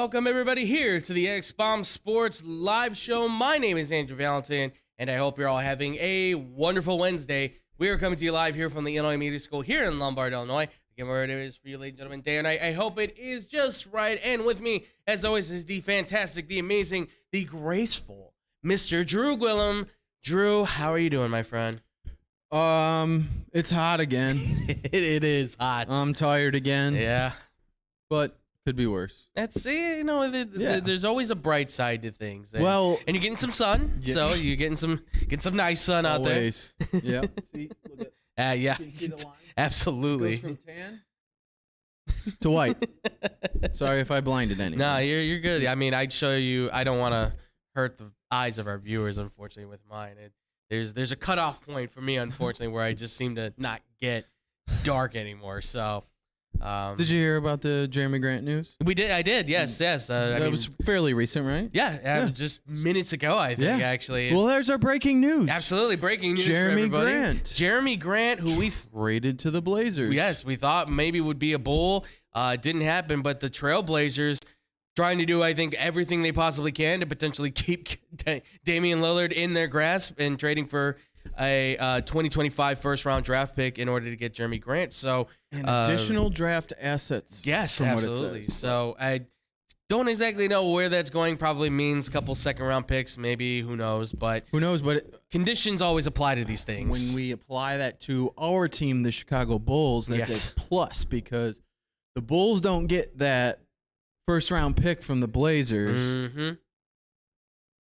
welcome everybody here to the X-Bomb Sports live show. My name is Andrew Valentin, and I hope you're all having a wonderful Wednesday. We are coming to you live here from the Illinois Media School here in Lombard, Illinois. Again, where it is for you, ladies and gentlemen, day or night. I hope it is just right. And with me, as always, is the fantastic, the amazing, the graceful Mr. Drew Gwillem. Drew, how are you doing, my friend? It's hot again. It is hot. I'm tired again. Yeah. But could be worse. There's always a bright side to things. And you're getting some sun, so you're getting some nice sun out there. Always. Yeah. See, look at. Yeah. You can see the line? Absolutely. It goes from tan to white. Sorry if I blinded anyone. No, you're good. I mean, I'd show you. I don't want to hurt the eyes of our viewers, unfortunately, with mine. There's a cutoff point for me, unfortunately, where I just seem to not get dark anymore. So. Did you hear about the Jeremy Grant news? I did. Yes. That was fairly recent, right? Yeah. Just minutes ago, I think, actually. Well, there's our breaking news. Absolutely. Breaking news Jeremy for everybody. Grant. Jeremy Grant, who we traded to the Blazers. Yes, we thought maybe would be a Bull. Didn't happen, but the Trailblazers trying to do, I think, everything they possibly can to potentially keep Damian Lillard in their grasp and trading for a 2025 first-round draft pick in order to get Jeremy Grant. So additional draft assets. Yes, from absolutely. What it says. So I don't exactly know where that's going. Probably means a couple second-round picks, maybe. Who knows? But conditions always apply to these things. When we apply that to our team, the Chicago Bulls, that's a plus because the Bulls don't get that first-round pick from the Blazers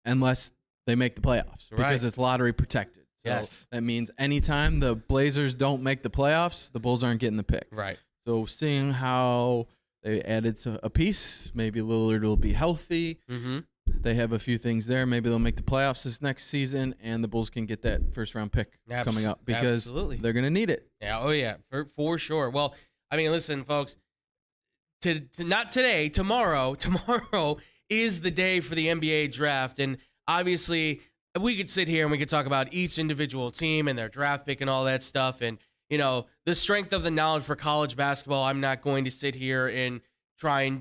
unless they make the playoffs because it's lottery protected. So that means anytime the Blazers don't make the playoffs, the Bulls aren't getting the pick. Right. So seeing how they added a piece, maybe Lillard will be healthy. They have a few things there. Maybe they'll make the playoffs this next season, and the Bulls can get that first-round pick coming up because they're going to need it. Yeah. Oh, yeah, for sure. Well, I mean, listen, folks, not today, tomorrow is the day for the NBA draft, and obviously – we could sit here and we could talk about each individual team and their draft pick and all that stuff. And, the strength of the knowledge for college basketball, I'm not going to sit here and try and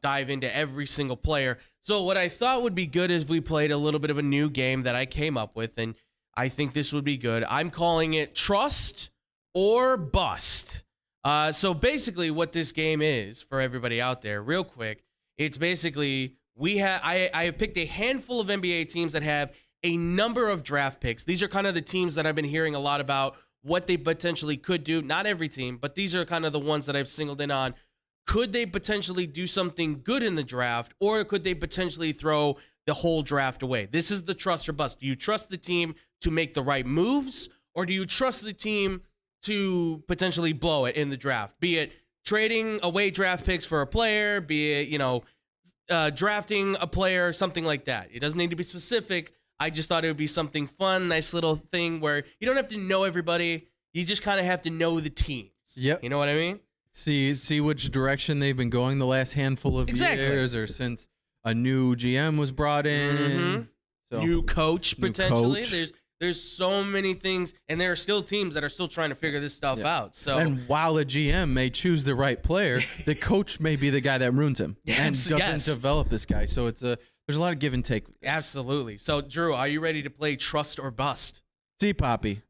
dive into every single player. So what I thought would be good is we played a little bit of a new game that I came up with, and I think this would be good. I'm calling it Trust or Bust. So basically what this game is for everybody out there, real quick, it's basically... I have picked a handful of NBA teams that have a number of draft picks. These are kind of the teams that I've been hearing a lot about, what they potentially could do. Not every team, but these are kind of the ones that I've singled in on. Could they potentially do something good in the draft, or could they potentially throw the whole draft away? This is the trust or bust. Do you trust the team to make the right moves, or do you trust the team to potentially blow it in the draft? Be it trading away draft picks for a player, be it, drafting a player, something like that. It doesn't need to be specific. I just thought it would be something fun, nice little thing where you don't have to know everybody. You just kind of have to know the teams. Yep. You know what I mean? See which direction they've been going the last handful of years or since a new GM was brought in. So, new coach, potentially. There's so many things, and there are still teams that are still trying to figure this stuff out. So, and while a GM may choose the right player, the coach may be the guy that ruins him and doesn't develop this guy. So there's a lot of give and take. Absolutely. So, Drew, are you ready to play Trust or Bust? See, Poppy.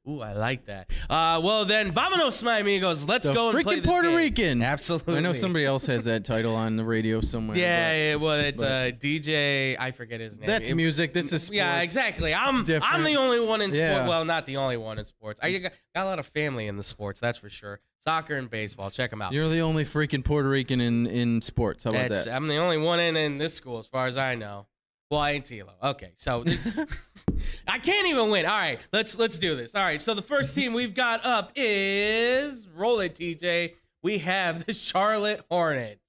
Ooh, I like that. Well, then, vámonos, my amigos. Let's go and play this Puerto game. Rican. Absolutely. I know somebody else has that title on the radio somewhere. Well, it's DJ. I forget his name. That's music. This is sports. Yeah, exactly. I'm the only one in sports. Well, not the only one in sports. I got a lot of family in the sports, that's for sure. Soccer and baseball. Check them out. You're the only freaking Puerto Rican in sports. How about that? I'm the only one in this school, as far as I know. Well, I ain't Tilo. Okay, so I can't even win. All right, let's do this. All right, so the first team we've got up is, roll it, TJ. We have the Charlotte Hornets.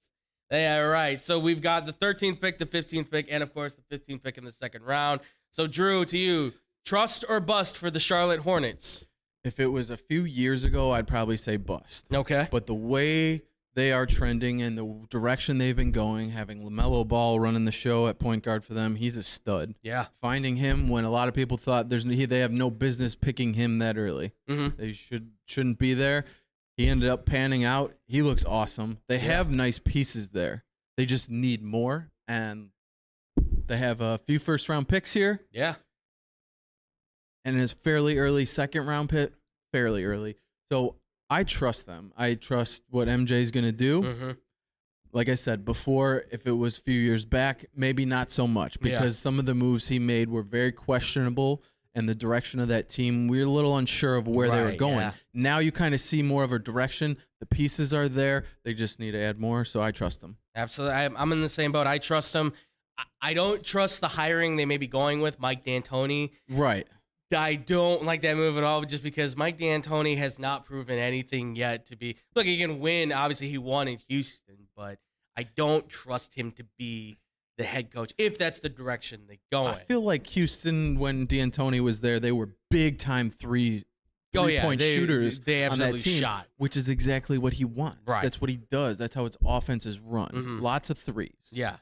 Yeah, right. So we've got the 13th pick, the 15th pick, and of course the 15th pick in the second round. So Drew, to you, trust or bust for the Charlotte Hornets? If it was a few years ago, I'd probably say bust. Okay. But the way they are trending and the direction they've been going, having LaMelo Ball running the show at point guard for them, he's a stud. Yeah. Finding him when a lot of people thought they have no business picking him that early. They shouldn't be there. He ended up panning out. He looks awesome. They have nice pieces there. They just need more, and they have a few first-round picks here. Yeah. And it's fairly early second-round pick, fairly early. So I trust them. I trust what MJ's going to do. Mm-hmm. Like I said before, if it was a few years back, maybe not so much because some of the moves he made were very questionable. And the direction of that team, we were a little unsure of where they were going. Yeah. Now you kind of see more of a direction. The pieces are there. They just need to add more, so I trust them. Absolutely. I'm in the same boat. I trust them. I don't trust the hiring they may be going with, Mike D'Antoni. Right. I don't like that move at all just because Mike D'Antoni has not proven anything yet to be. Look, he can win. Obviously, he won in Houston, but I don't trust him to be the head coach, if that's the direction they go in. I feel like Houston, when D'Antoni was there, they were big-time three-point shooters they absolutely on that team, shot. which is exactly what he wants. Right. That's what he does. That's how its offense is run. Mm-hmm. Lots of threes. Yeah.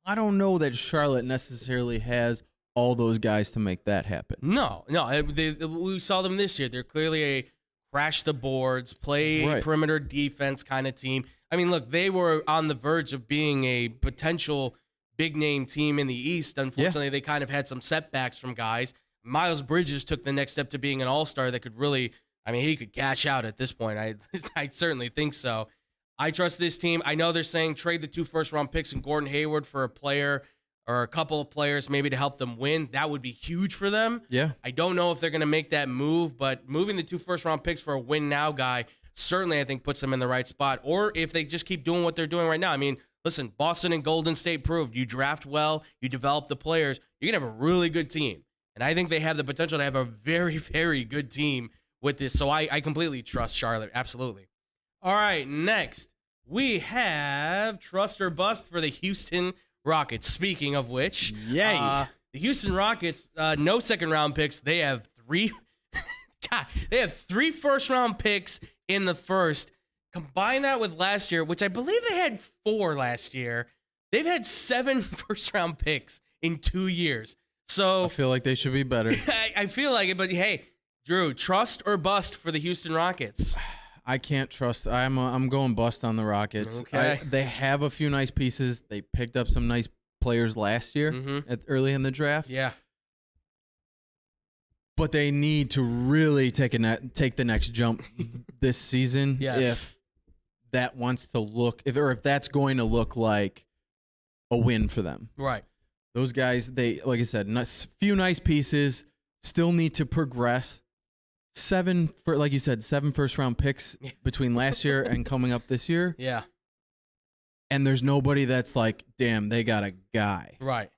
I don't know that Charlotte necessarily has all those guys to make that happen. No. We saw them this year. They're clearly a crash the boards, play perimeter defense kind of team. I mean, look, they were on the verge of being a potential big-name team in the East. Unfortunately, they kind of had some setbacks from guys. Miles Bridges took the next step to being an all-star that could really, I mean, he could cash out at this point. I certainly think so. I trust this team. I know they're saying trade the 2 first-round picks and Gordon Hayward for a player or a couple of players maybe to help them win. That would be huge for them. Yeah. I don't know if they're going to make that move, but moving the 2 first-round picks for a win-now guy certainly, I think, puts them in the right spot. Or if they just keep doing what they're doing right now. I mean, listen, Boston and Golden State proved you draft well, you develop the players, you're going to have a really good team. And I think they have the potential to have a very, very good team with this. So I completely trust Charlotte. Absolutely. All right, next, we have trust or bust for the Houston Rockets. Speaking of which, yay. The Houston Rockets, no second-round picks. They have 3 God, they have 3 first-round picks in the first. Combine that with last year, which I believe they had 4 last year. They've had 7 first-round picks in 2 years. So I feel like they should be better. I feel like it, but hey, Drew, trust or bust for the Houston Rockets? I can't trust. I'm going bust on the Rockets. Okay. They have a few nice pieces. They picked up some nice players last year early in the draft. Yeah. But they need to really take the next jump this season if that wants to look if that's going to look like a win for them. Right. Those guys, they like I said, few nice pieces, still need to progress. 7 first round picks between last year and coming up this year. Yeah. And there's nobody that's like, damn, they got a guy. Right.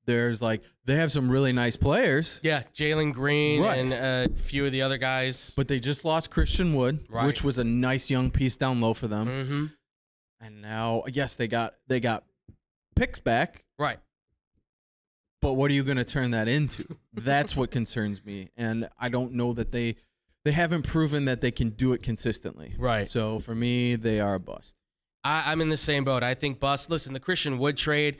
There's they have some really nice players. Yeah, Jalen Green and a few of the other guys. But they just lost Christian Wood, which was a nice young piece down low for them. Mm-hmm. And now, yes, they got picks back. Right. But what are you going to turn that into? That's what concerns me. And I don't know that they haven't proven that they can do it consistently. Right. So for me, they are a bust. I'm in the same boat. I think bust. Listen, the Christian Wood trade,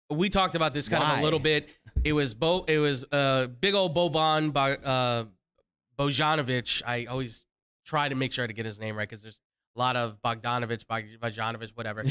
we talked about this kind of a little bit. It was big old Boban Bojanovic. I always try to make sure to get his name right because there's a lot of Bogdanovic, whatever.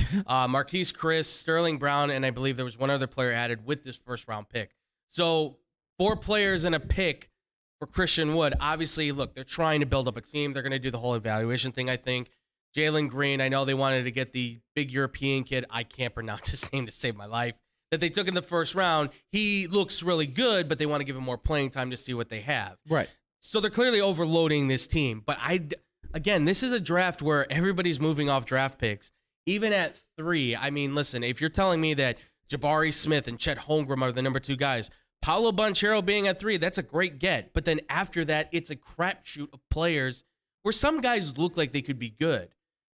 Marquise Chris, Sterling Brown, and I believe there was one other player added with this first-round pick. So 4 players and a pick for Christian Wood. Obviously, look, they're trying to build up a team. They're going to do the whole evaluation thing, I think. Jalen Green, I know they wanted to get the big European kid. I can't pronounce his name to save my life. That they took in the first round. He looks really good, but they want to give him more playing time to see what they have. Right. So they're clearly overloading this team. But again, this is a draft where everybody's moving off draft picks. Even at 3, I mean, listen, if you're telling me that Jabari Smith and Chet Holmgren are the number 2 guys, Paolo Banchero being at 3, that's a great get. But then after that, it's a crapshoot of players where some guys look like they could be good.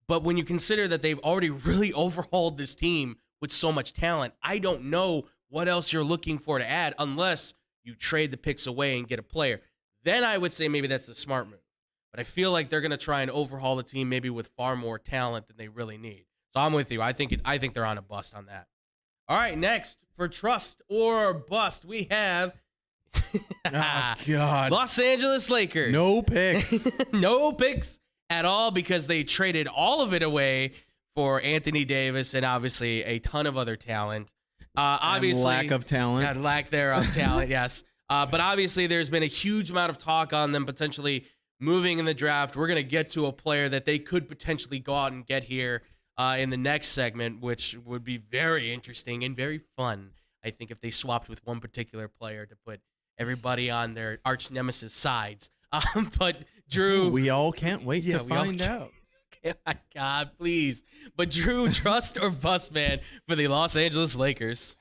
But when you consider that they've already really overhauled this team with so much talent, I don't know what else you're looking for to add unless you trade the picks away and get a player. Then I would say maybe that's the smart move. But I feel like they're going to try and overhaul the team maybe with far more talent than they really need. So I'm with you. I think they're on a bust on that. All right, next for trust or bust, we have oh, God. Los Angeles Lakers. No picks. No picks at all because they traded all of it away for Anthony Davis and obviously a ton of other talent. Obviously, and lack of talent. And lack thereof talent, yes. But obviously, there's been a huge amount of talk on them potentially moving in the draft. We're going to get to a player that they could potentially go out and get here in the next segment, which would be very interesting and very fun, I think, if they swapped with one particular player to put everybody on their arch nemesis sides. But Drew, we all can't wait to find out. Oh my God, please. But Drew, trust or bust, man, for the Los Angeles Lakers.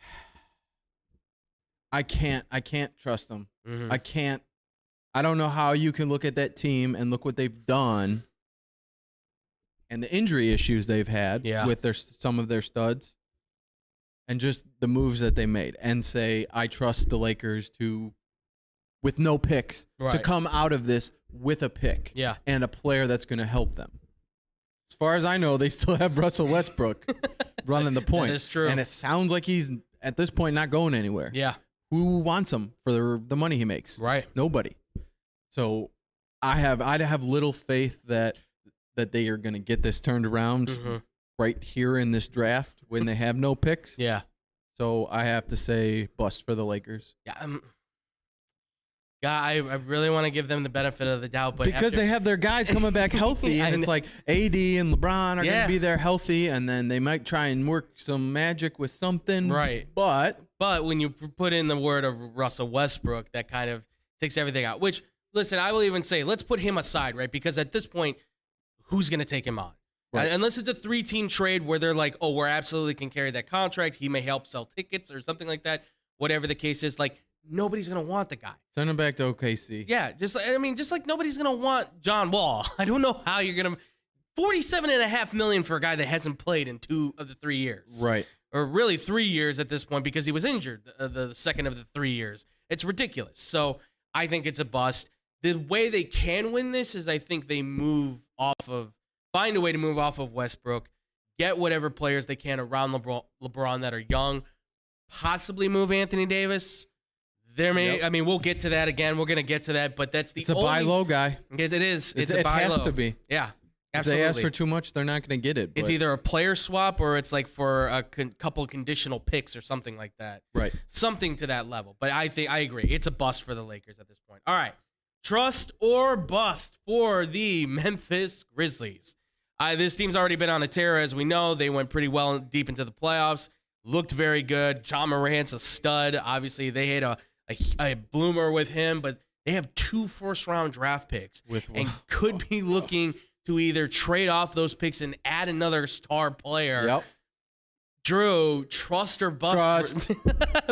I can't trust them. Mm-hmm. I don't know how you can look at that team and look what they've done and the injury issues they've had with some of their studs and just the moves that they made and say, I trust the Lakers with no picks, to come out of this with a pick and a player that's going to help them. As far as I know, they still have Russell Westbrook running the point. That is true. And it sounds like he's, at this point, not going anywhere. Yeah. Who wants him for the money he makes? Right. Nobody. So I have little faith that they are going to get this turned around right here in this draft when they have no picks. Yeah. So I have to say bust for the Lakers. Yeah, I really want to give them the benefit of the doubt, but because they have their guys coming back healthy, and it's like AD and LeBron are going to be there healthy, and then they might try and work some magic with something. Right. But when you put in the word of Russell Westbrook, that kind of takes everything out. Which, listen, I will even say, let's put him aside, right? Because at this point, who's going to take him on? Right. Unless it's a 3-team trade where they're like, oh, we're absolutely can carry that contract. He may help sell tickets or something like that. Whatever the case is, like, nobody's going to want the guy. Send him back to OKC. Yeah, just like nobody's going to want John Wall. I don't know how you're going to $47.5 million for a guy that hasn't played in 2 of the 3 years. Right. Or really 3 years at this point because he was injured the second of the 3 years. It's ridiculous. So I think it's a bust. The way they can win this is I think they find a way to move off of Westbrook, get whatever players they can around LeBron that are young, possibly move Anthony Davis. We'll get to that again. We're going to get to that, but that's It's a buy low guy. Yes, it is. It's a buy low. It has to be. Yeah, absolutely. If they ask for too much, they're not going to get it. It's either a player swap or it's like for a couple conditional picks or something like that. Right. Something to that level. But I agree. It's a bust for the Lakers at this point. All right. Trust or bust for the Memphis Grizzlies. This team's already been on a tear, as we know. They went pretty well deep into the playoffs. Looked very good. John Morant's a stud. Obviously, they had a bloomer with him, but they have 2 first-round draft picks and could be looking to either trade off those picks and add another star player. Yep. Drew, trust or bust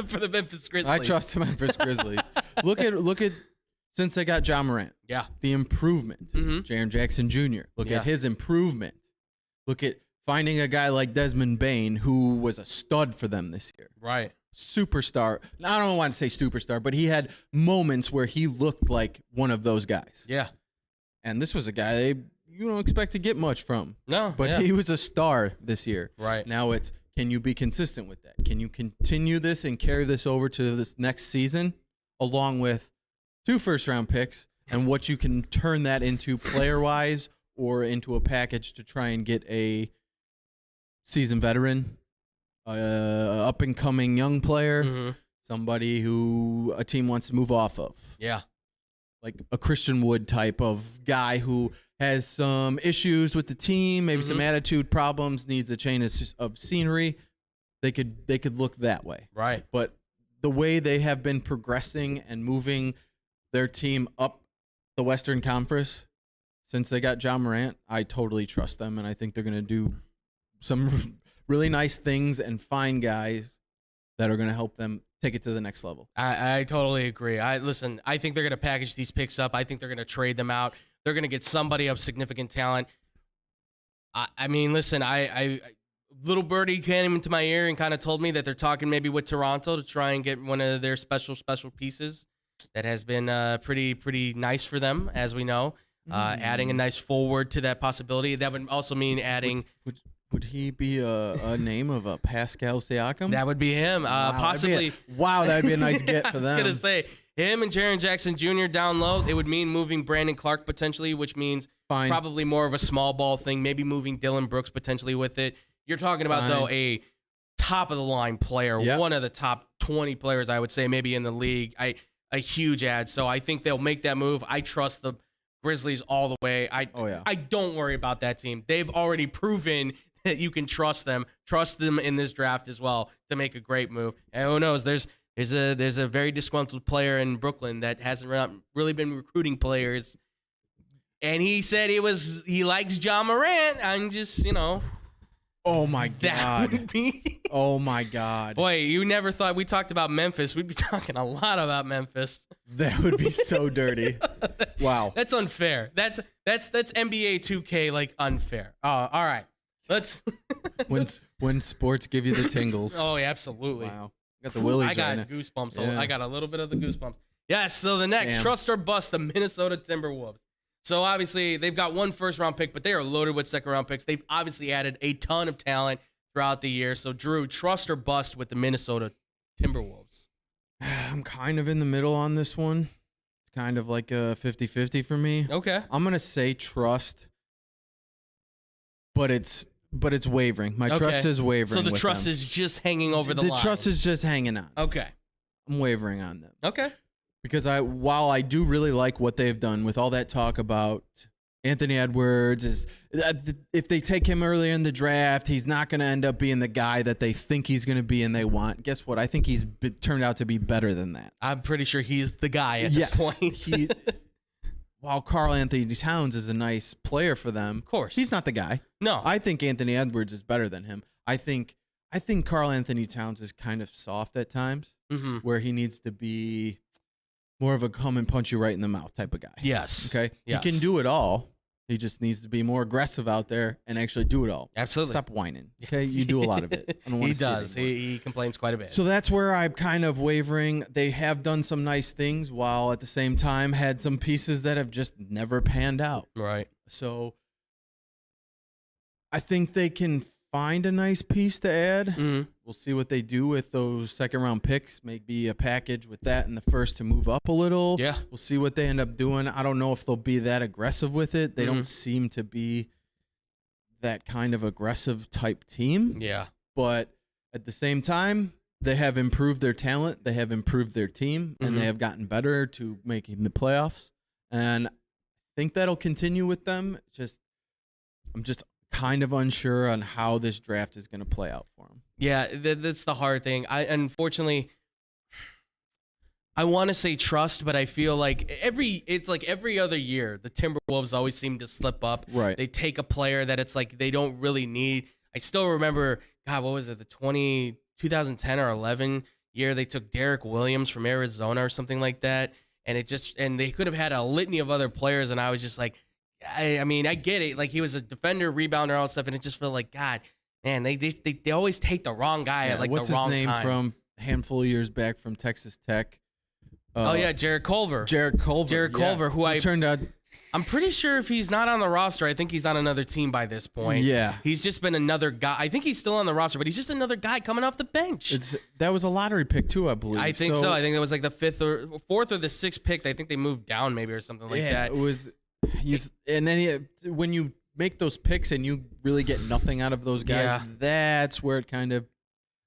for the Memphis Grizzlies? I trust the Memphis Grizzlies. Look at since they got John Morant. Yeah. The improvement. Jaren Jackson Jr. Look at his improvement. Look at finding a guy like Desmond Bane, who was a stud for them this year. Right. Superstar. I don't want to say superstar, but he had moments where he looked like one of those guys. Yeah. And this was a guy you don't expect to get much from. No. But he was a star this year. Right. Now can you be consistent with that? Can you continue this and carry this over to this next season along with 2 first-round picks and what you can turn that into player-wise or into a package to try and get a seasoned veteran, up-and-coming young player, somebody who a team wants to move off of. Yeah. Like a Christian Wood type of guy who has some issues with the team, maybe some attitude problems, needs a change of scenery. They could look that way. Right. But the way they have been progressing and moving their team up the Western Conference since they got John Morant, I totally trust them, and I think they're going to do some really nice things and find guys that are going to help them take it to the next level. I totally agree. I think they're going to package these picks up. I think they're going to trade them out. They're going to get somebody of significant talent. Little birdie came into my ear and kind of told me that they're talking maybe with Toronto to try and get one of their special pieces. That has been pretty nice for them, as we know. Adding a nice forward to that possibility. That would also mean adding. Would he be a name of a Pascal Siakam? That would be him. Possibly. Wow, that would be a nice get for them. I was going to say, him and Jaren Jackson Jr. down low, it would mean moving Brandon Clark potentially, which means probably more of a small ball thing, maybe moving Dylan Brooks potentially with it. You're talking about, though, a top-of-the-line player, one of the top 20 players, I would say, maybe in the league. A huge ad. So I think they'll make that move. I trust the Grizzlies all the way. I don't worry about that team. They've already proven that you can trust them. Trust them in this draft as well to make a great move. And who knows? There's a very disgruntled player in Brooklyn that hasn't really been recruiting players, and he said he likes Ja Morant. I'm just Oh my God. That would be. Oh my God. Boy, you never thought we talked about Memphis. We'd be talking a lot about Memphis. That would be so dirty. Wow. That's unfair. That's NBA 2K like unfair. All right. Let's when sports give you the tingles. Oh, yeah, absolutely. Wow. Got the willies. I got goosebumps. Yeah. I got a little bit of the goosebumps. Yes, so the next trust or bust, the Minnesota Timberwolves. So obviously they've got one first-round pick, but they are loaded with second-round picks. They've obviously added a ton of talent throughout the year. So Drew, trust or bust with the Minnesota Timberwolves? I'm kind of in the middle on this one. It's kind of like a 50-50 for me. Okay. I'm going to say trust, but it's wavering. My trust is wavering. So the trust is just hanging over the line. The trust is just hanging on. Okay. I'm wavering on them. Okay. Because while I do really like what they've done with all that talk about Anthony Edwards, if they take him early in the draft, he's not going to end up being the guy that they think he's going to be and they want. Guess what? I think he's turned out to be better than that. I'm pretty sure he's the guy at this point. While Karl Anthony Towns is a nice player for them, of course, he's not the guy. No, I think Anthony Edwards is better than him. I think Karl Anthony Towns is kind of soft at times, where he needs to be more of a come and punch you right in the mouth type of guy. Yes. Okay. Yes. He can do it all. He just needs to be more aggressive out there and actually do it all. Absolutely. Stop whining. Okay. You do a lot of it. I don't want he to does. See it anymore. He complains quite a bit. So that's where I'm kind of wavering. They have done some nice things while at the same time had some pieces that have just never panned out. Right. So I think they can find a nice piece to add. Mm-hmm. We'll see what they do with those second-round picks. Maybe a package with that in the first to move up a little. Yeah. We'll see what they end up doing. I don't know if they'll be that aggressive with it. They don't seem to be that kind of aggressive type team. Yeah. But at the same time, they have improved their talent. They have improved their team, and they have gotten better to making the playoffs. And I think that'll continue with them. I'm just kind of unsure on how this draft is going to play out for them. Yeah, that's the hard thing. Unfortunately, I want to say trust, but I feel like it's like every other year, the Timberwolves always seem to slip up. Right. They take a player that it's like they don't really need. I still remember, God, what was it, the 2010 or 11 year they took Derek Williams from Arizona or something like that, and they could have had a litany of other players, and I was just like, I mean, I get it. Like, he was a defender, rebounder, all that stuff, and it just felt like, God, man, they always take the wrong guy at like the wrong time. What's his name from a handful of years back from Texas Tech? Jared Culver. Jared Culver, who turned out. I'm pretty sure if he's not on the roster, I think he's on another team by this point. Yeah. He's just been another guy. I think he's still on the roster, but he's just another guy coming off the bench. That was a lottery pick too, I believe. I think so. I think it was like the fourth or the sixth pick. I think they moved down maybe or something like that. It was. And then when you make those picks and you really get nothing out of those guys, that's where it kind of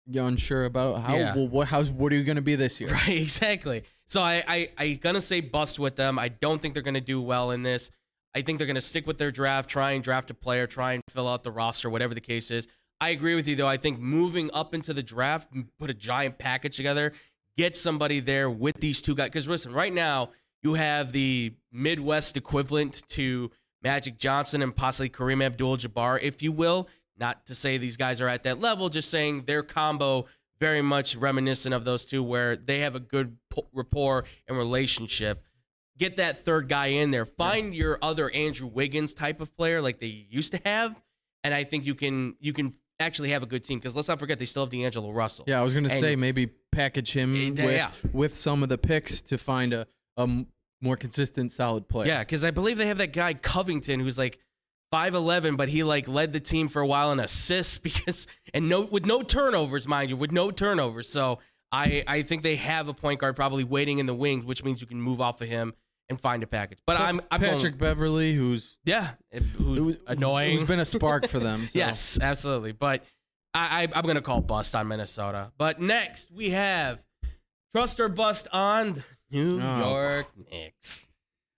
you're unsure about how. Yeah. Well, what are you going to be this year? Right, exactly. So I gonna say bust with them. I don't think they're gonna do well in this. I think they're gonna stick with their draft, try and draft a player, try and fill out the roster, whatever the case is. I agree with you though. I think moving up into the draft, put a giant package together, get somebody there with these two guys. Because listen, right now you have the Midwest equivalent to Magic Johnson and possibly Kareem Abdul-Jabbar, if you will. Not to say these guys are at that level, just saying their combo very much reminiscent of those two where they have a good rapport and relationship. Get that third guy in there. Find your other Andrew Wiggins type of player like they used to have, and I think you can actually have a good team because let's not forget they still have D'Angelo Russell. Yeah, I was going to say maybe package him with some of the picks to find a more consistent, solid player. Yeah, because I believe they have that guy Covington who's like 5'11", but he like led the team for a while in assists with no turnovers, mind you, with no turnovers. So I think they have a point guard probably waiting in the wings, which means you can move off of him and find a package. But Plus I'm Patrick Beverly, who's annoying, who's been a spark for them. So. Yes, absolutely. But I'm going to call bust on Minnesota. But next we have trust or bust on the New York Knicks.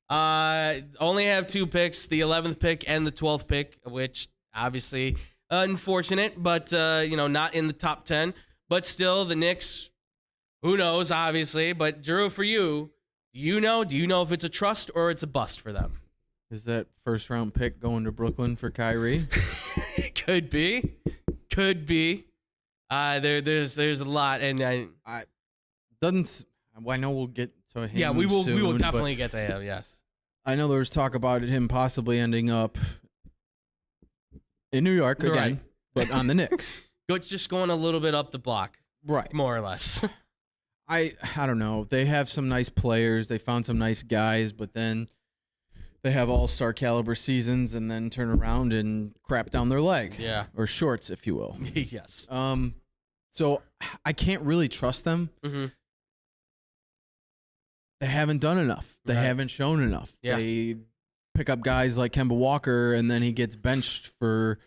Only have 2 picks, the 11th pick and the 12th pick, which obviously unfortunate, but not in the top 10. But still, the Knicks, who knows, obviously. But Drew, for you, do you know if it's a trust or it's a bust for them? Is that first round pick going to Brooklyn for Kyrie? Could be. There's a lot, and I know we'll get to him. Yeah, we will. Soon, we will definitely get to him. Yes. I know there was talk about him possibly ending up in New York again, right. But on the Knicks. Just going a little bit up the block, right? More or less. I don't know. They have some nice players. They found some nice guys, but then they have all-star caliber seasons and then turn around and crap down their leg. Yeah. Or shorts, if you will. Yes. So I can't really trust them. Mm-hmm. They haven't done enough. They haven't shown enough. Yeah. They pick up guys like Kemba Walker, and then he gets benched for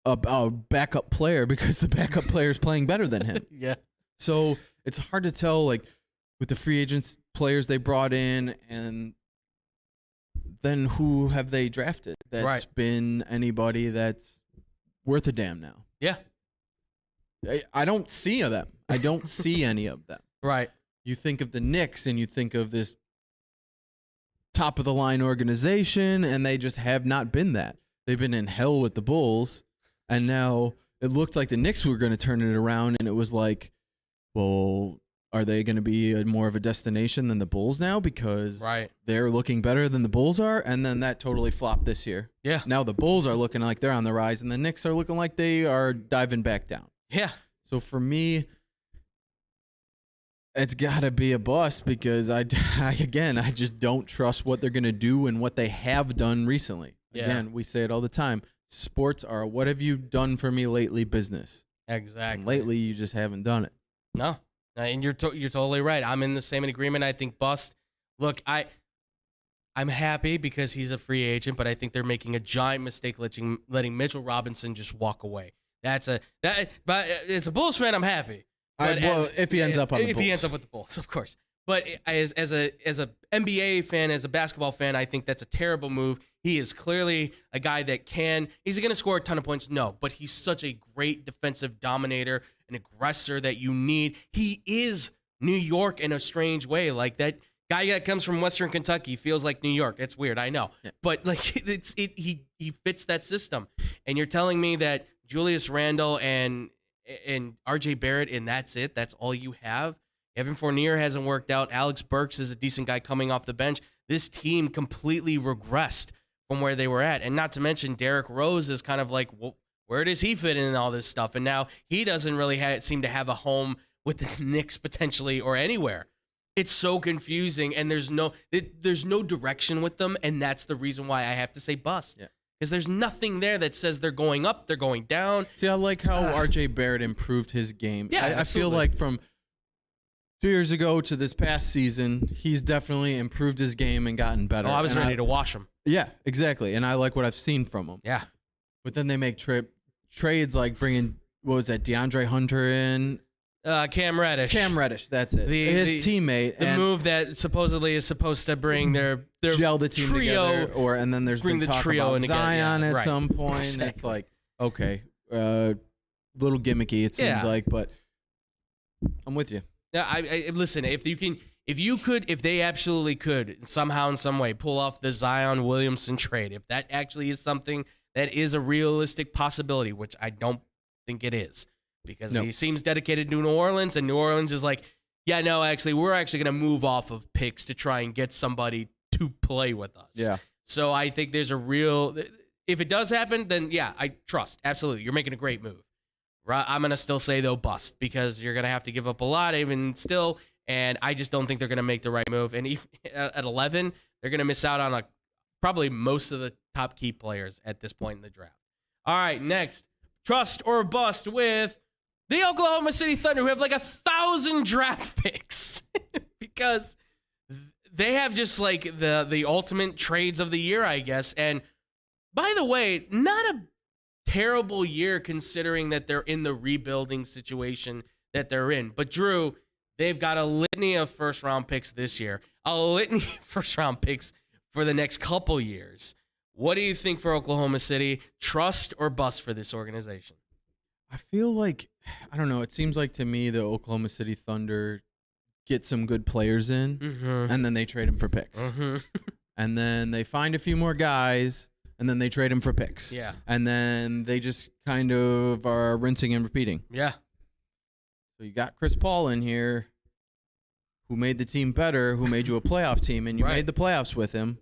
a backup player because the backup player is playing better than him. Yeah. So it's hard to tell, like, with the free agents players they brought in, and then who have they drafted that's been anybody that's worth a damn now. Yeah. I don't see them. I don't see any of them. Right. You think of the Knicks and you think of this top of the line organization, and they just have not been that. They've been in hell with the Bulls, and now it looked like the Knicks were going to turn it around, and it was like, well, are they going to be more of a destination than the Bulls now because they're looking better than the Bulls are? And then that totally flopped this year. Yeah. Now the Bulls are looking like they're on the rise, and the Knicks are looking like they are diving back down. Yeah. So for me, it's got to be a bust because I just don't trust what they're going to do and what they have done recently. Yeah. Again, we say it all the time. Sports are what have you done for me lately business. Exactly. And lately, you just haven't done it. No. And you're totally right. I'm in the same agreement. I think bust. Look, I'm happy because he's a free agent, but I think they're making a giant mistake letting Mitchell Robinson just walk away. But as a Bulls fan, I'm happy. If he ends up on the Bulls. If he ends up with the Bulls, of course. But as a NBA fan, as a basketball fan, I think that's a terrible move. He is clearly a guy that he's going to score a ton of points? No, but he's such a great defensive dominator, an aggressor that you need. He is New York in a strange way. Like that guy that comes from Western Kentucky feels like New York. It's weird, I know. Yeah. But like he fits that system. And you're telling me that Julius Randle and RJ Barrett, and that's it? That's all you have? Evan Fournier hasn't worked out. Alex Burks is a decent guy coming off the bench. This team completely regressed from where they were at. And not to mention Derrick Rose is kind of like, well, where does he fit in all this stuff? And now he doesn't really seem to have a home with the Knicks potentially or anywhere. It's so confusing, and there's no direction with them, and that's the reason why I have to say bust. Yeah. Because there's nothing there that says they're going up, they're going down. See, I like how RJ Barrett improved his game. Yeah, I feel like from 2 years ago to this past season, he's definitely improved his game and gotten better. Oh, I was ready to wash him. Yeah, exactly. And I like what I've seen from him. Yeah. But then they make trades like bringing, what was that, DeAndre Hunter in? Cam Reddish. That's it. His teammate. The move that supposetly is supposed to bring their gel the team trio together. And then there's been talk about Zion at some point. Exactly. It's like, okay, little gimmicky it seems like, but I'm with you. Yeah, I listen, if they absolutely could somehow in some way pull off the Zion Williamson trade, if that actually is something that is a realistic possibility, which I don't think it is. Because he seems dedicated to New Orleans, and New Orleans is like, yeah, no, actually, we're actually going to move off of picks to try and get somebody to play with us. Yeah. So I think there's if it does happen, then yeah, I trust. Absolutely. You're making a great move. I'm going to still say, though, bust, because you're going to have to give up a lot even still, and I just don't think they're going to make the right move. And at 11, they're going to miss out on probably most of the top key players at this point in the draft. All right, next, trust or bust with The Oklahoma City Thunder, who have like 1,000 draft picks because they have just like the ultimate trades of the year, I guess. And by the way, not a terrible year considering that they're in the rebuilding situation that they're in. But Drew, they've got a litany of first-round picks this year, a litany of first-round picks for the next couple years. What do you think for Oklahoma City? Trust or bust for this organization? I feel like, I don't know, it seems like to me the Oklahoma City Thunder get some good players in, and then they trade them for picks. And then they find a few more guys, and then they trade them for picks. Yeah. And then they just kind of are rinsing and repeating. Yeah. So you got Chris Paul in here, who made the team better, who made you a playoff team, and you made the playoffs with him,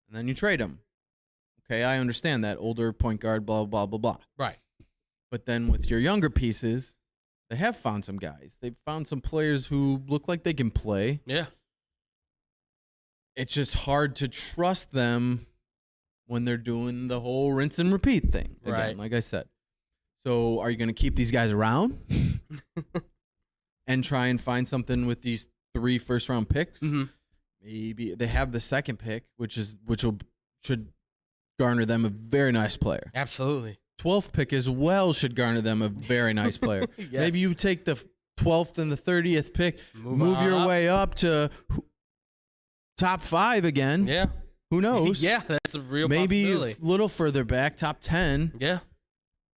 and then you trade him. Okay, I understand that. Older point guard, blah, blah, blah, blah. Right. But then with your younger pieces, they have found some guys. They've found some players who look like they can play. Yeah. It's just hard to trust them when they're doing the whole rinse and repeat thing. Again, Right. like I said. So are you going to keep these guys around and try and find something with these 3 first-round picks? Maybe they have the second pick, should garner them a very nice player. Absolutely. 12th pick as well should garner them a very nice player. Yes. Maybe you take the 12th and the 30th pick, move on your up. way up to top 5 again. Yeah. Who knows? Yeah, that's a real Maybe possibility. a little further back, top 10. Yeah.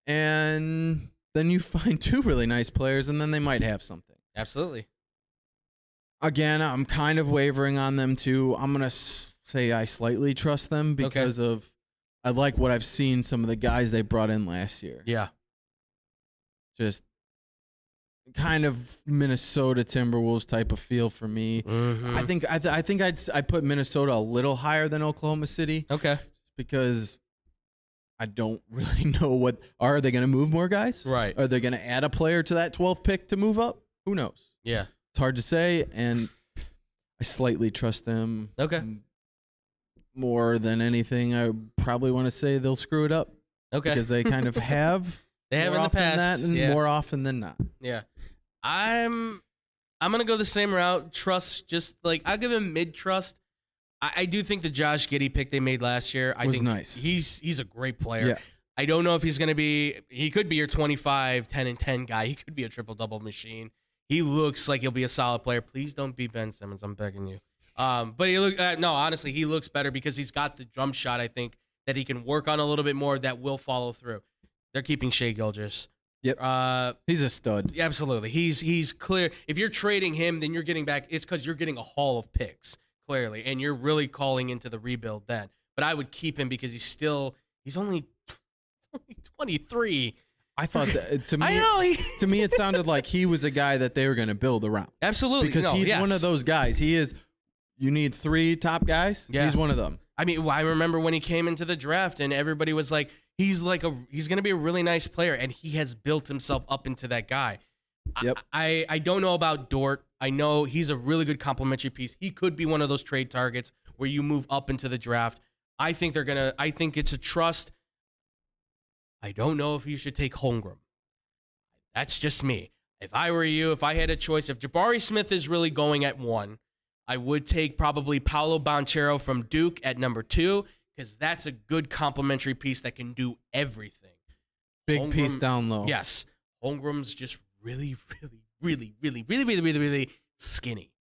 And then you find 2 really nice players, and then they might have something. Absolutely. Again, I'm kind of wavering on them, too. I'm going to say I slightly trust them because of I like what I've seen some of the guys they brought in last year. Yeah. Just kind of Minnesota Timberwolves type of feel for me. I think I'd put Minnesota a little higher than Oklahoma City. Okay. Because I don't really know are they going to move more guys? Right. Are they going to add a player to that 12th pick to move up? Who knows? Yeah. It's hard to say, and I slightly trust them. Okay. More than anything, I probably want to say they'll screw it up. Okay. Because they kind of have. They have more in the often past. That and Yeah. more often than not. Yeah. I'm gonna go the same route. Trust, just like I'll give him mid trust. I do think the Josh Giddey pick they made last year, I Was think nice. He's a great player. Yeah. I don't know if he's gonna be. He could be your 25, 10 and 10 guy. He could be a triple double machine. He looks like he'll be a solid player. Please don't be Ben Simmons. I'm begging you. But he honestly, he looks better because he's got the jump shot. I think that he can work on a little bit more that will follow through. They're keeping Shai Gilgeous. Yep. He's a stud. Absolutely. He's clear. If you're trading him, then you're getting back. It's because you're getting a haul of picks, clearly, and you're really calling into the rebuild then. But I would keep him because he's only 23. I thought that to me, I know. to me, it sounded like he was a guy that they were going to build around. Absolutely. Because he's one of those guys. He is. You need 3 top guys. Yeah. He's one of them. I mean, I remember when he came into the draft and everybody was like, he's going to be a really nice player, and he has built himself up into that guy. Yep. I don't know about Dort. I know he's a really good complimentary piece. He could be one of those trade targets where you move up into the draft. I think it's a trust. I don't know if you should take Holmgren. That's just me. If I were you, if I had a choice, if Jabari Smith is really going at 1, I would take probably Paolo Banchero from Duke at number 2 because that's a good complimentary piece that can do everything. Big piece down low. Yes. Holmgren's just really skinny.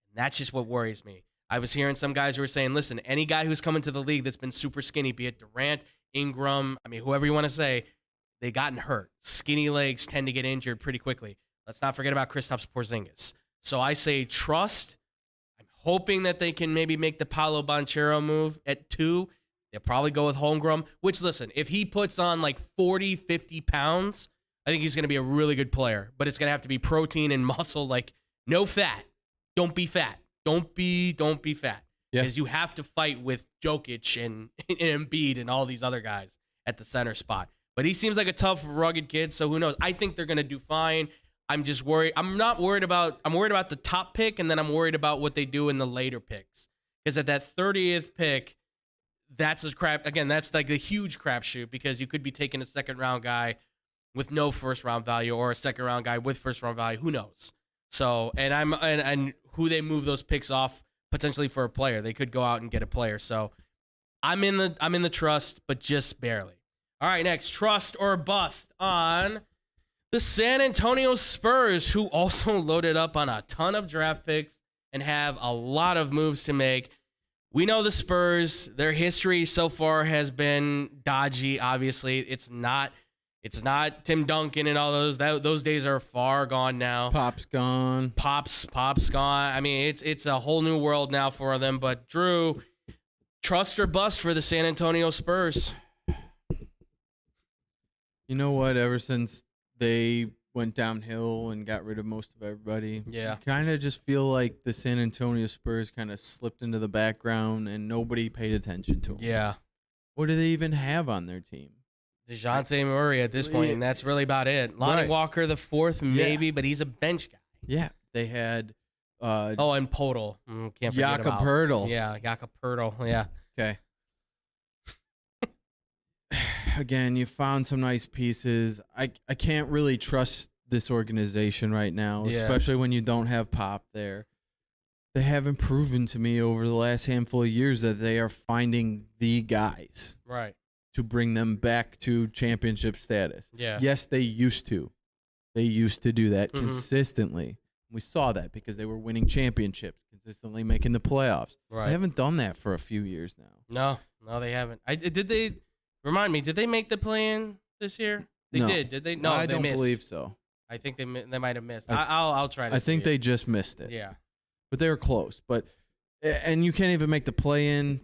And that's just what worries me. I was hearing some guys who were saying, listen, any guy who's coming to the league that's been super skinny, be it Durant, Ingram, I mean, whoever you want to say, they gotten hurt. Skinny legs tend to get injured pretty quickly. Let's not forget about Kristaps Porzingis. So I say trust. I'm hoping that they can maybe make the Paolo Banchero move at 2. They'll probably go with Holmgren, which, listen, if he puts on like 40, 50 pounds, I think he's going to be a really good player. But it's going to have to be protein and muscle, like no fat. Don't be fat. Don't be fat. Because you have to fight with Jokic and Embiid and all these other guys at the center spot. But he seems like a tough, rugged kid, so who knows? I think they're going to do fine. I'm just worried. I'm worried about the top pick, and then I'm worried about what they do in the later picks. Because at that 30th pick, that's a crap. Again, that's like a huge crapshoot because you could be taking a second-round guy with no first round value or a second round guy with first round value. Who knows? So, and who they move those picks off potentially for a player. They could go out and get a player. So I'm in the trust, but just barely. All right, next, trust or bust on the San Antonio Spurs, who also loaded up on a ton of draft picks and have a lot of moves to make. We know the Spurs, their history so far has been dodgy. Obviously, it's not Tim Duncan and all those. Those days are far gone now. Pop's gone. Pop's gone. I mean, it's a whole new world now for them. But Drew, trust or bust for the San Antonio Spurs? You know what? Ever since they went downhill and got rid of most of everybody, yeah, kind of just feel like the San Antonio Spurs kind of slipped into the background and nobody paid attention to them. Yeah. What do they even have on their team? DeJounte Murray at this point, and that's really about it. Lonnie Walker the fourth, maybe, but he's a bench guy. Yeah, they had. And Podol. Can't forget Jakob about Poeltl. Yeah, Jakob Poeltl. Yeah. Okay. Again, you found some nice pieces. I can't really trust this organization right now, especially when you don't have Pop there. They haven't proven to me over the last handful of years that they are finding the guys. Right. To bring them back to championship status. Yeah. Yes, they used to. They used to do that consistently. We saw that because they were winning championships, consistently making the playoffs. Right. They haven't done that for a few years now. No, they haven't. Did they? Remind me. Did they make the play-in this year? They did. Did they? No, I they don't missed. believe so. I think they might have missed. I'll try to. I think they just missed it. Yeah. But they were close. And you can't even make the play-in.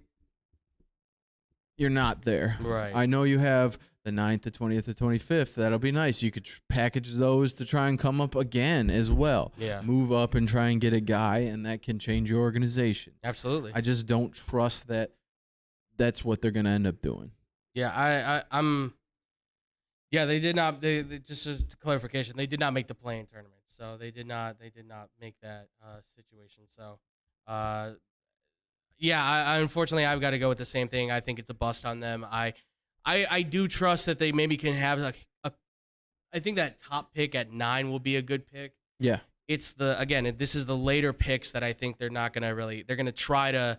You're not there. Right. I know you have the 9th, the 20th, the 25th. That'll be nice. You could package those to try and come up again as well. Yeah. Move up and try and get a guy, and that can change your organization. Absolutely. I just don't trust that that's what they're going to end up doing. Yeah, I'm. Yeah, they did not. They just as clarification, they did not make the play-in tournament, so they did not make that situation. So, yeah, I unfortunately I've got to go with the same thing. I think it's a bust on them. I do trust that they maybe can have I think that top pick at 9 will be a good pick. Yeah, it's this is the later picks that I think they're not gonna really. They're gonna try to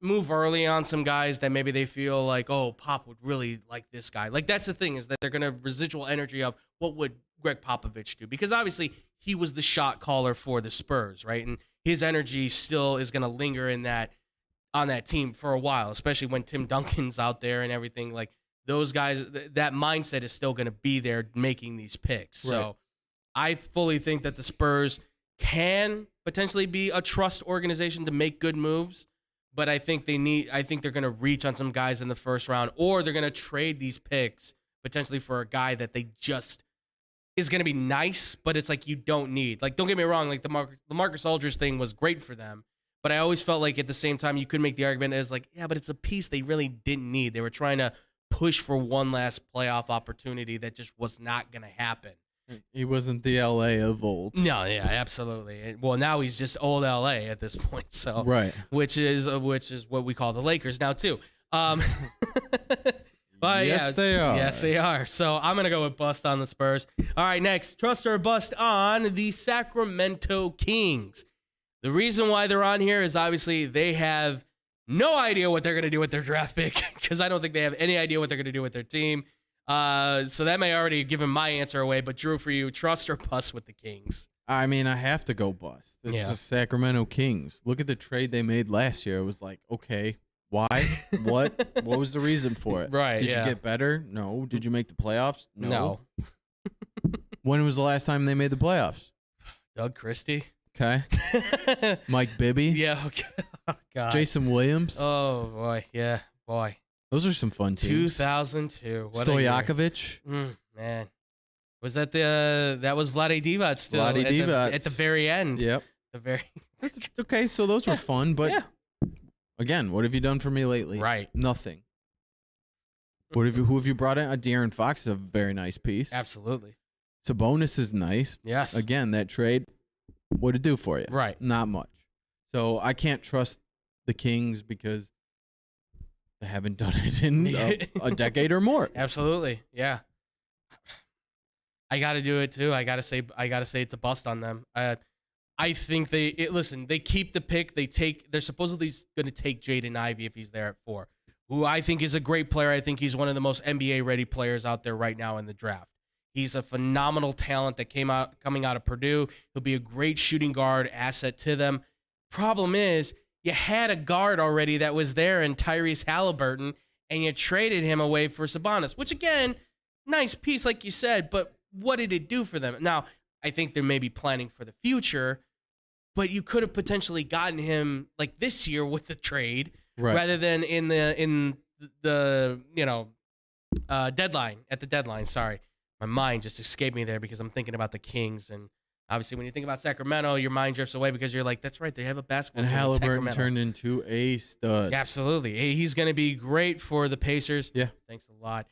move early on some guys that maybe they feel like, oh, Pop would really like this guy. Like, that's the thing, is that they're going to residual energy of what would Greg Popovich do? Because obviously he was the shot caller for the Spurs, right? And his energy still is going to linger on that team for a while, especially when Tim Duncan's out there and everything. Like, those guys, that mindset is still going to be there making these picks. Right. So I fully think that the Spurs can potentially be a trust organization to make good moves. But I think they're going to reach on some guys in the first round, or they're going to trade these picks potentially for a guy that they just is going to be nice, but it's like you don't need. Like, don't get me wrong, like the Marcus Aldridge thing was great for them, but I always felt like at the same time you could make the argument as like, yeah, but it's a piece they really didn't need. They were trying to push for one last playoff opportunity that just was not going to happen. He wasn't the LA of old. No, yeah, absolutely. Well, now he's just old LA at this point. So, right, which is what we call the Lakers now too. But yes, they are. Yes, they are. So I'm gonna go with bust on the Spurs. All right, next, trust or bust on the Sacramento Kings. The reason why they're on here is obviously they have no idea what they're gonna do with their draft pick, because I don't think they have any idea what they're gonna do with their team. So that may already give him my answer away, but Drew, for you, trust or bust with the Kings? I mean, I have to go bust. It's the Sacramento Kings. Look at the trade they made last year. It was like, okay, why? What was the reason for it? Right. Did you get better? No. Did you make the playoffs? No. When was the last time they made the playoffs? Doug Christie. Okay. Mike Bibby. Yeah. Okay. Oh, God. Jason Williams. Oh, boy. Yeah. Boy. Those are some fun teams. 2002. Stojakovic. Man. Was that that was Vlade Divac still at the very end. Yep. That's okay, so those were fun, but again, what have you done for me lately? Right. Nothing. Who have you brought in? De'Aaron Fox is a very nice piece. Absolutely. Sabonis is nice. Yes. Again, that trade, what'd it do for you? Right. Not much. So I can't trust the Kings because they haven't done it in a decade or more. Absolutely. Yeah. I got to do it too. I got to say it's a bust on them. I think they keep the pick. They're supposedly going to take Jaden Ivey if he's there at 4, who I think is a great player. I think he's one of the most NBA ready players out there right now in the draft. He's a phenomenal talent that coming out of Purdue. He'll be a great shooting guard asset to them. Problem is, you had a guard already that was there in Tyrese Halliburton, and you traded him away for Sabonis, which again, nice piece like you said, but what did it do for them? Now, I think they're maybe planning for the future, but you could have potentially gotten him like this year with the trade rather than in the deadline, at the deadline. Sorry. My mind just escaped me there because I'm thinking about the Kings, and obviously when you think about Sacramento, your mind drifts away because you're like, that's right, they have a basketball team. And Halliburton turned into a stud. Absolutely. He's going to be great for the Pacers. Yeah. Thanks a lot.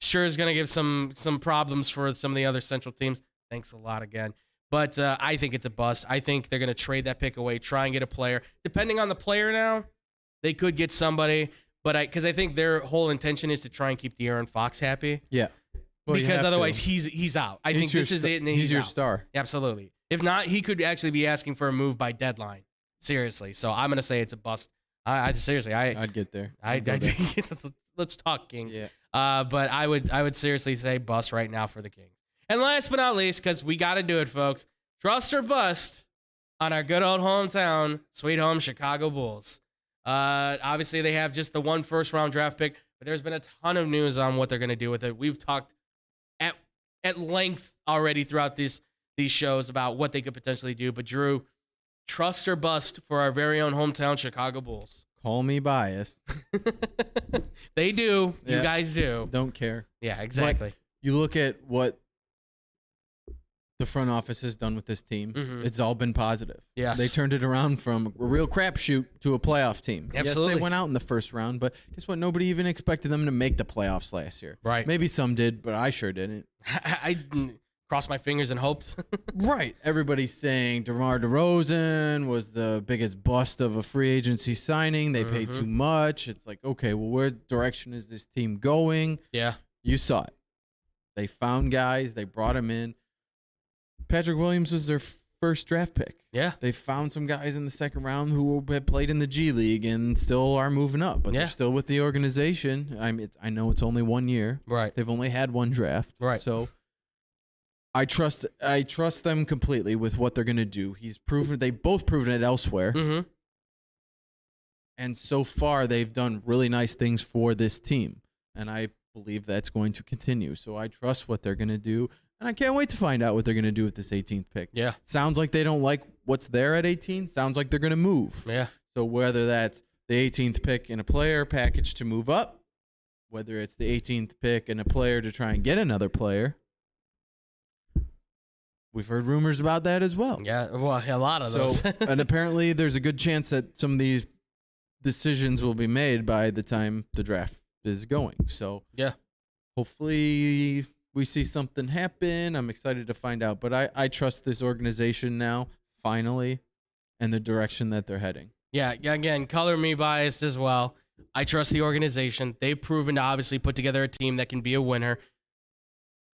Sure is going to give some problems for some of the other Central teams. Thanks a lot again. But I think it's a bust. I think they're going to trade that pick away, try and get a player. Depending on the player now, they could get somebody. But because I think their whole intention is to try and keep De'Aaron Fox happy. Yeah. Well, because otherwise he's out. I think this is it, and he's your out. star. Absolutely. If not, he could actually be asking for a move by deadline. Seriously. So I'm going to say it's a bust. I'd get there. Let's talk Kings. Yeah. But I would seriously say bust right now for the Kings. And last but not least, because we got to do it, folks, trust or bust on our good old hometown, sweet home Chicago Bulls. Obviously, they have just the one first-round draft pick, but there's been a ton of news on what they're going to do with it. We've talked at length already throughout these shows about what they could potentially do. But, Drew, trust or bust for our very own hometown Chicago Bulls. Call me biased. They do. Yeah. You guys do. Don't care. Yeah, exactly. But you look at what the front office has done with this team. Mm-hmm. It's all been positive. Yes. They turned it around from a real crapshoot to a playoff team. Absolutely. Yes, they went out in the first round, but guess what? Nobody even expected them to make the playoffs last year. Right. Maybe some did, but I sure didn't. I crossed my fingers and hoped. Right. Everybody's saying DeMar DeRozan was the biggest bust of a free agency signing. They paid too much. It's like, okay, well, where direction is this team going? Yeah. You saw it. They found guys. They brought him in. Patrick Williams was their first draft pick. Yeah. They found some guys in the second round who had played in the G League and still are moving up, but they're still with the organization. I know it's only 1 year. Right. They've only had one draft. Right. So I trust them completely with what they're going to do. They both proven it elsewhere. Mm-hmm. And so far they've done really nice things for this team, and I believe that's going to continue. So I trust what they're going to do. And I can't wait to find out what they're going to do with this 18th pick. Yeah. Sounds like they don't like what's there at 18. Sounds like they're going to move. Yeah. So whether that's the 18th pick and a player package to move up, whether it's the 18th pick and a player to try and get another player, we've heard rumors about that as well. Yeah, well, a lot of those. And apparently there's a good chance that some of these decisions will be made by the time the draft is going. So yeah, hopefully we see something happen. I'm excited to find out. But I trust this organization now, finally, and the direction that they're heading. Yeah, again, color me biased as well. I trust the organization. They've proven to obviously put together a team that can be a winner.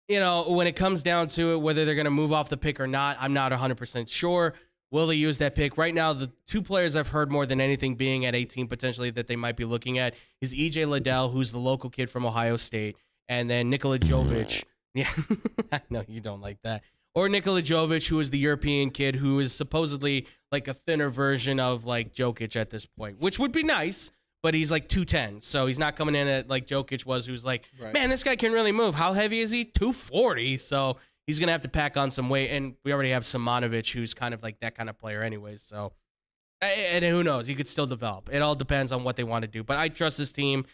You know, when it comes down to it, whether they're going to move off the pick or not, I'm not 100% sure. Will they use that pick? Right now, the two players I've heard more than anything being at 18 potentially that they might be looking at is E.J. Liddell, who's the local kid from Ohio State, and then Nikola Jovic. Yeah, no, you don't like that. Or Nikola Jovic, who is the European kid who is supposedly like a thinner version of like Jokic at this point, which would be nice, but he's like 210. So he's not coming in at like Jokic was, who's like, man, this guy can really move. How heavy is he? 240. So he's going to have to pack on some weight. And we already have Simonovic, who's kind of like that kind of player anyways. So, and who knows? He could still develop. It all depends on what they want to do. But I trust this team.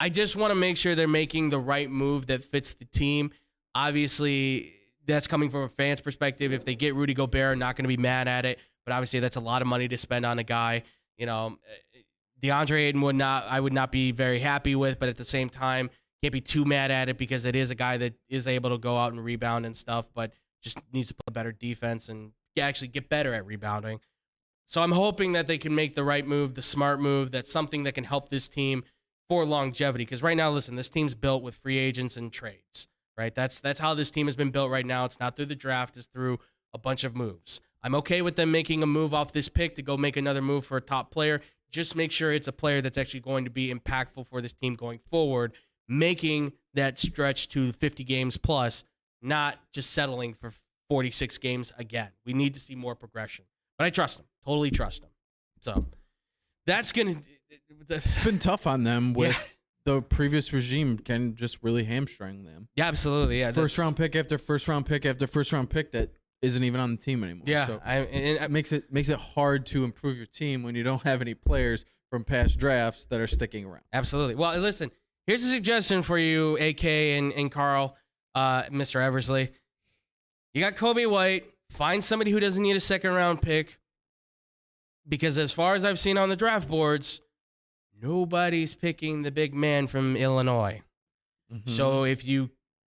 I just want to make sure they're making the right move that fits the team. Obviously, that's coming from a fan's perspective. If they get Rudy Gobert, I'm not going to be mad at it. But obviously, that's a lot of money to spend on a guy. You know, DeAndre Ayton I would not be very happy with. But at the same time, can't be too mad at it because it is a guy that is able to go out and rebound and stuff, but just needs to play better defense and actually get better at rebounding. So I'm hoping that they can make the right move, the smart move. That's something that can help this team for longevity. Because right now, listen, this team's built with free agents and trades, right? That's how this team has been built right now. It's not through the draft, it's through a bunch of moves. I'm okay with them making a move off this pick to go make another move for a top player. Just make sure it's a player that's actually going to be impactful for this team going forward, making that stretch to 50 games plus, not just settling for 46 games again. We need to see more progression. But I trust him. Totally trust him. So that's going to... It's been tough on them with the previous regime can just really hamstring them. Yeah, absolutely. Yeah, first round pick after first round pick after first round pick that isn't even on the team anymore. Yeah, so it makes it hard to improve your team when you don't have any players from past drafts that are sticking around. Absolutely. Well, listen, here's a suggestion for you, AK and Carl, Mr. Eversley. You got Kobe White. Find somebody who doesn't need a second round pick, because as far as I've seen on the draft boards, nobody's picking the big man from Illinois. Mm-hmm. So if you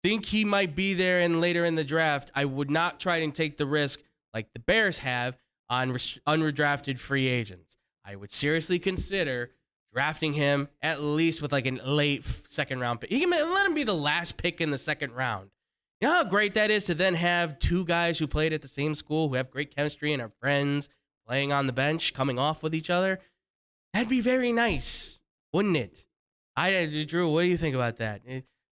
think he might be there and later in the draft, I would not try and take the risk like the Bears have on undrafted free agents. I would seriously consider drafting him at least with like a late second round pick. You can let him be the last pick in the second round. You know how great that is to then have two guys who played at the same school, who have great chemistry and are friends, playing on the bench, coming off with each other? That'd be very nice, wouldn't it? Drew, what do you think about that?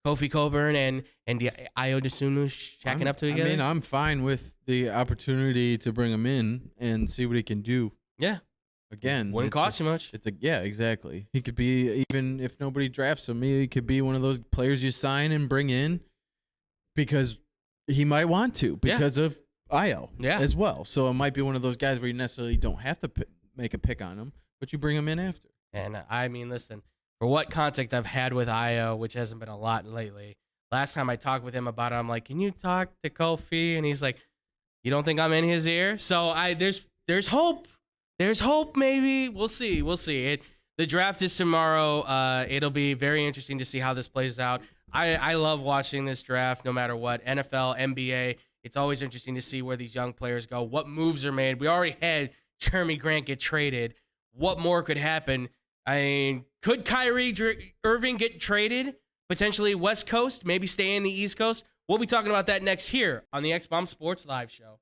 Kofi Coburn and Ayo Dosunmu shacking up together? I mean, I'm fine with the opportunity to bring him in and see what he can do. Yeah. Again, wouldn't cost you much. Yeah, exactly. He could be, even if nobody drafts him, he could be one of those players you sign and bring in because he might want to, because of Ayo as well. So it might be one of those guys where you necessarily don't have to make a pick on him, but you bring him in after. And I mean, listen, for what contact I've had with Ayo, which hasn't been a lot lately, last time I talked with him about it, I'm like, can you talk to Kofi? And he's like, you don't think I'm in his ear? So there's hope. There's hope, maybe. We'll see. The draft is tomorrow. It'll be very interesting to see how this plays out. I love watching this draft no matter what. NFL, NBA, it's always interesting to see where these young players go, what moves are made. We already had Jeremy Grant get traded. What more could happen? I mean, could Kyrie Irving get traded? Potentially West Coast, maybe stay in the East Coast? We'll be talking about that next here on the X-Bomb Sports Live Show.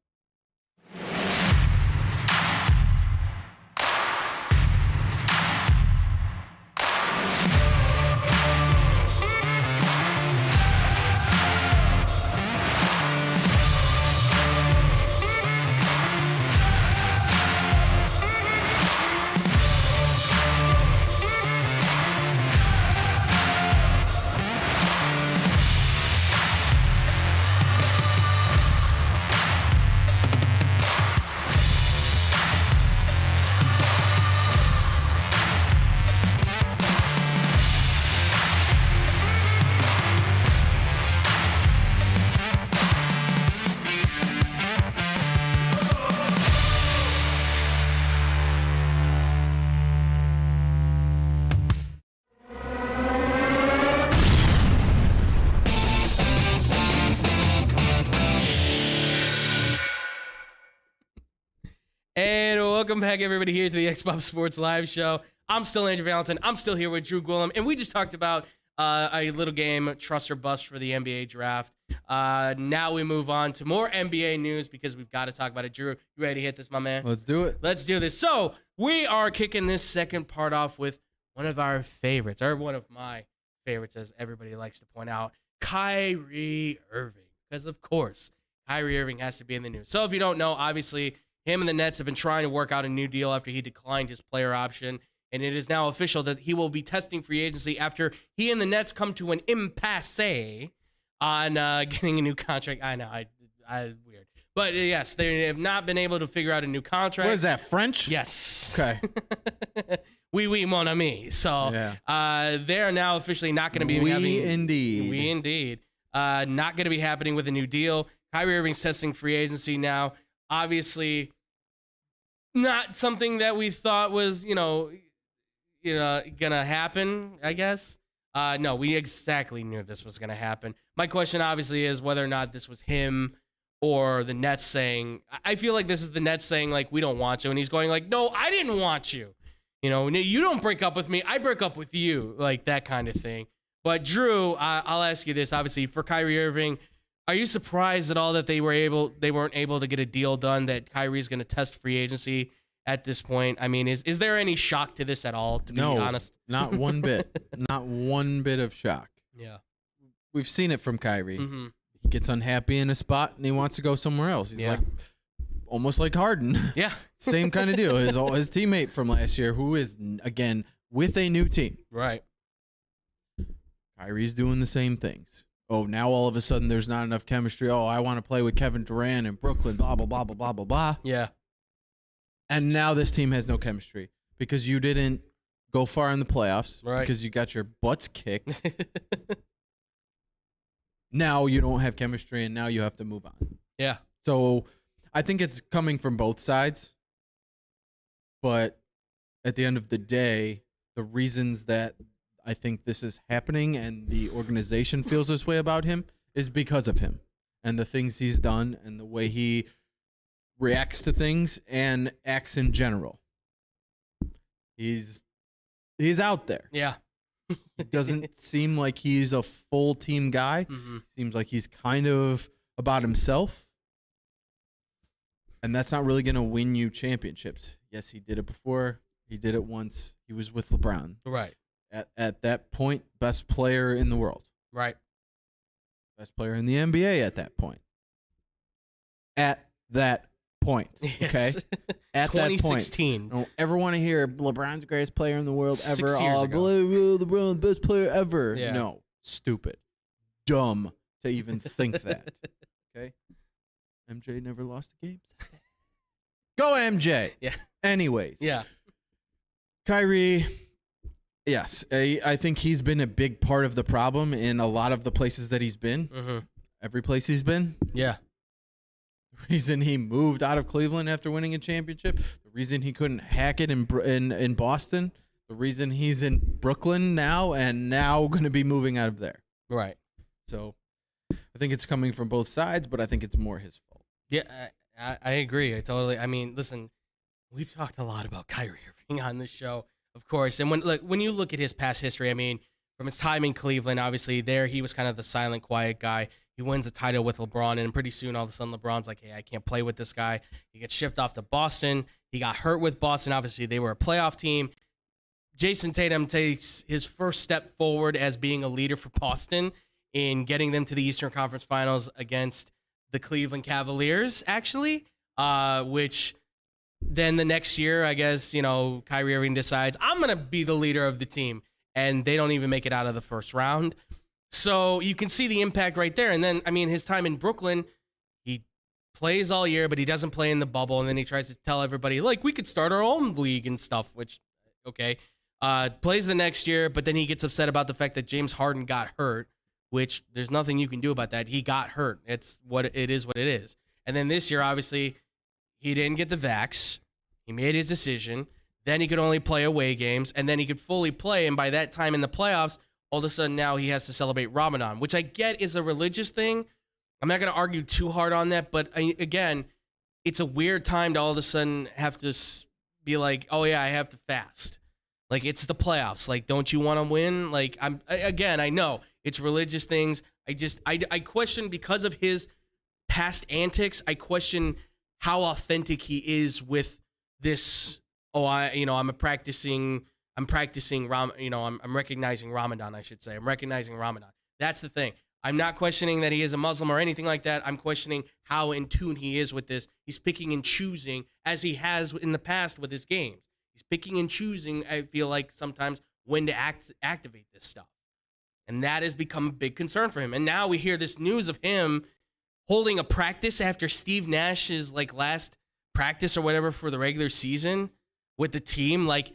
And welcome back, everybody, here to the X-Bomb Sports Live Show. I'm still Andrew Valentin. I'm still here with Drew Gwillem, and we just talked about a little game, Trust or Bust, for the NBA draft. Now we move on to more NBA news because we've got to talk about it. Drew, you ready to hit this, my man? Let's do it. Let's do this. So we are kicking this second part off with one of our favorites, or one of my favorites, as everybody likes to point out, Kyrie Irving. Because, of course, Kyrie Irving has to be in the news. So if you don't know, obviously, him and the Nets have been trying to work out a new deal after he declined his player option, and it is now official that he will be testing free agency after he and the Nets come to an impasse on getting a new contract. I know, I weird. But yes, they have not been able to figure out a new contract. What is that, French? Yes. Okay. Oui, mon ami. So they are now officially not going to be having... We indeed. Not going to be happening with a new deal. Kyrie Irving's testing free agency now. Obviously, not something that we thought was, gonna happen, I guess. No, we exactly knew this was gonna happen. My question, obviously, is whether or not this was him or the Nets saying. I feel like this is the Nets saying, like, we don't want you, and he's going like, no, I didn't want you. You know, you don't break up with me, I break up with you, like that kind of thing. But Drew, I'll ask you this, obviously, for Kyrie Irving, are you surprised at all that they weren't able to get a deal done, that Kyrie's going to test free agency at this point? I mean, is there any shock to this at all, to be honest? Not one bit. Not one bit of shock. Yeah. We've seen it from Kyrie. Mm-hmm. He gets unhappy in a spot and he wants to go somewhere else. He's like almost like Harden. Yeah. Same kind of deal. His teammate from last year, who is, again, with a new team. Right. Kyrie's doing the same things. Oh, now all of a sudden there's not enough chemistry. Oh, I want to play with Kevin Durant in Brooklyn, blah, blah, blah, blah, blah, blah, blah. Yeah. And now this team has no chemistry because you didn't go far in the playoffs, right, because you got your butts kicked. Now you don't have chemistry, and now you have to move on. Yeah. So I think it's coming from both sides. But at the end of the day, the reasons that I think this is happening and the organization feels this way about him is because of him and the things he's done and the way he reacts to things and acts in general. He's out there. Yeah. He doesn't seem like he's a full team guy. Mm-hmm. Seems like he's kind of about himself. And that's not really going to win you championships. Yes, he did it before. He did it once. He was with LeBron. Right. At that point, best player in the world. Right. Best player in the NBA at that point. At that point. Yes. Okay? At that point. 2016. I don't ever want to hear LeBron's the greatest player in the world ever. 6 years ago. LeBron's the best player ever. Yeah. No. Stupid. Dumb to even think that. Okay? MJ never lost a game. Go MJ. Yeah. Anyways. Yeah. Kyrie, yes. I think he's been a big part of the problem in a lot of the places that he's been. Mm-hmm. Every place he's been. Yeah. The reason he moved out of Cleveland after winning a championship. The reason he couldn't hack it in Boston. The reason he's in Brooklyn now and now going to be moving out of there. Right. So I think it's coming from both sides, but I think it's more his fault. Yeah, I agree. I mean, listen, we've talked a lot about Kyrie Irving on this show, of course. And when you look at his past history, I mean, from his time in Cleveland, obviously there he was kind of the silent, quiet guy. He wins a title with LeBron, and pretty soon all of a sudden LeBron's like, hey, I can't play with this guy. He gets shipped off to Boston. He got hurt with Boston. Obviously, they were a playoff team. Jason Tatum takes his first step forward as being a leader for Boston in getting them to the Eastern Conference Finals against the Cleveland Cavaliers, actually, which then the next year, I guess, Kyrie Irving decides, I'm going to be the leader of the team, and they don't even make it out of the first round. So you can see the impact right there. And then, I mean, his time in Brooklyn, he plays all year, but he doesn't play in the bubble, and then he tries to tell everybody, like, we could start our own league and stuff, which, okay. Plays the next year, but then he gets upset about the fact that James Harden got hurt, which there's nothing you can do about that. He got hurt. It's what it is. And then this year, obviously, he didn't get the vax. He made his decision. Then he could only play away games, and then he could fully play. And by that time in the playoffs, all of a sudden now he has to celebrate Ramadan, which I get is a religious thing. I'm not going to argue too hard on that, but again, it's a weird time to all of a sudden have to be like, oh yeah, I have to fast. Like, it's the playoffs. Like, don't you want to win? Like, I know it's religious things. I question, because of his past antics, I question how authentic he is with this. Oh, I'm recognizing Ramadan, I should say. I'm recognizing Ramadan. That's the thing. I'm not questioning that he is a Muslim or anything like that. I'm questioning how in tune he is with this. He's picking and choosing, as he has in the past with his games. He's picking and choosing, I feel like, sometimes when to activate this stuff. And that has become a big concern for him. And now we hear this news of him holding a practice after Steve Nash's last practice or whatever for the regular season with the team. Like,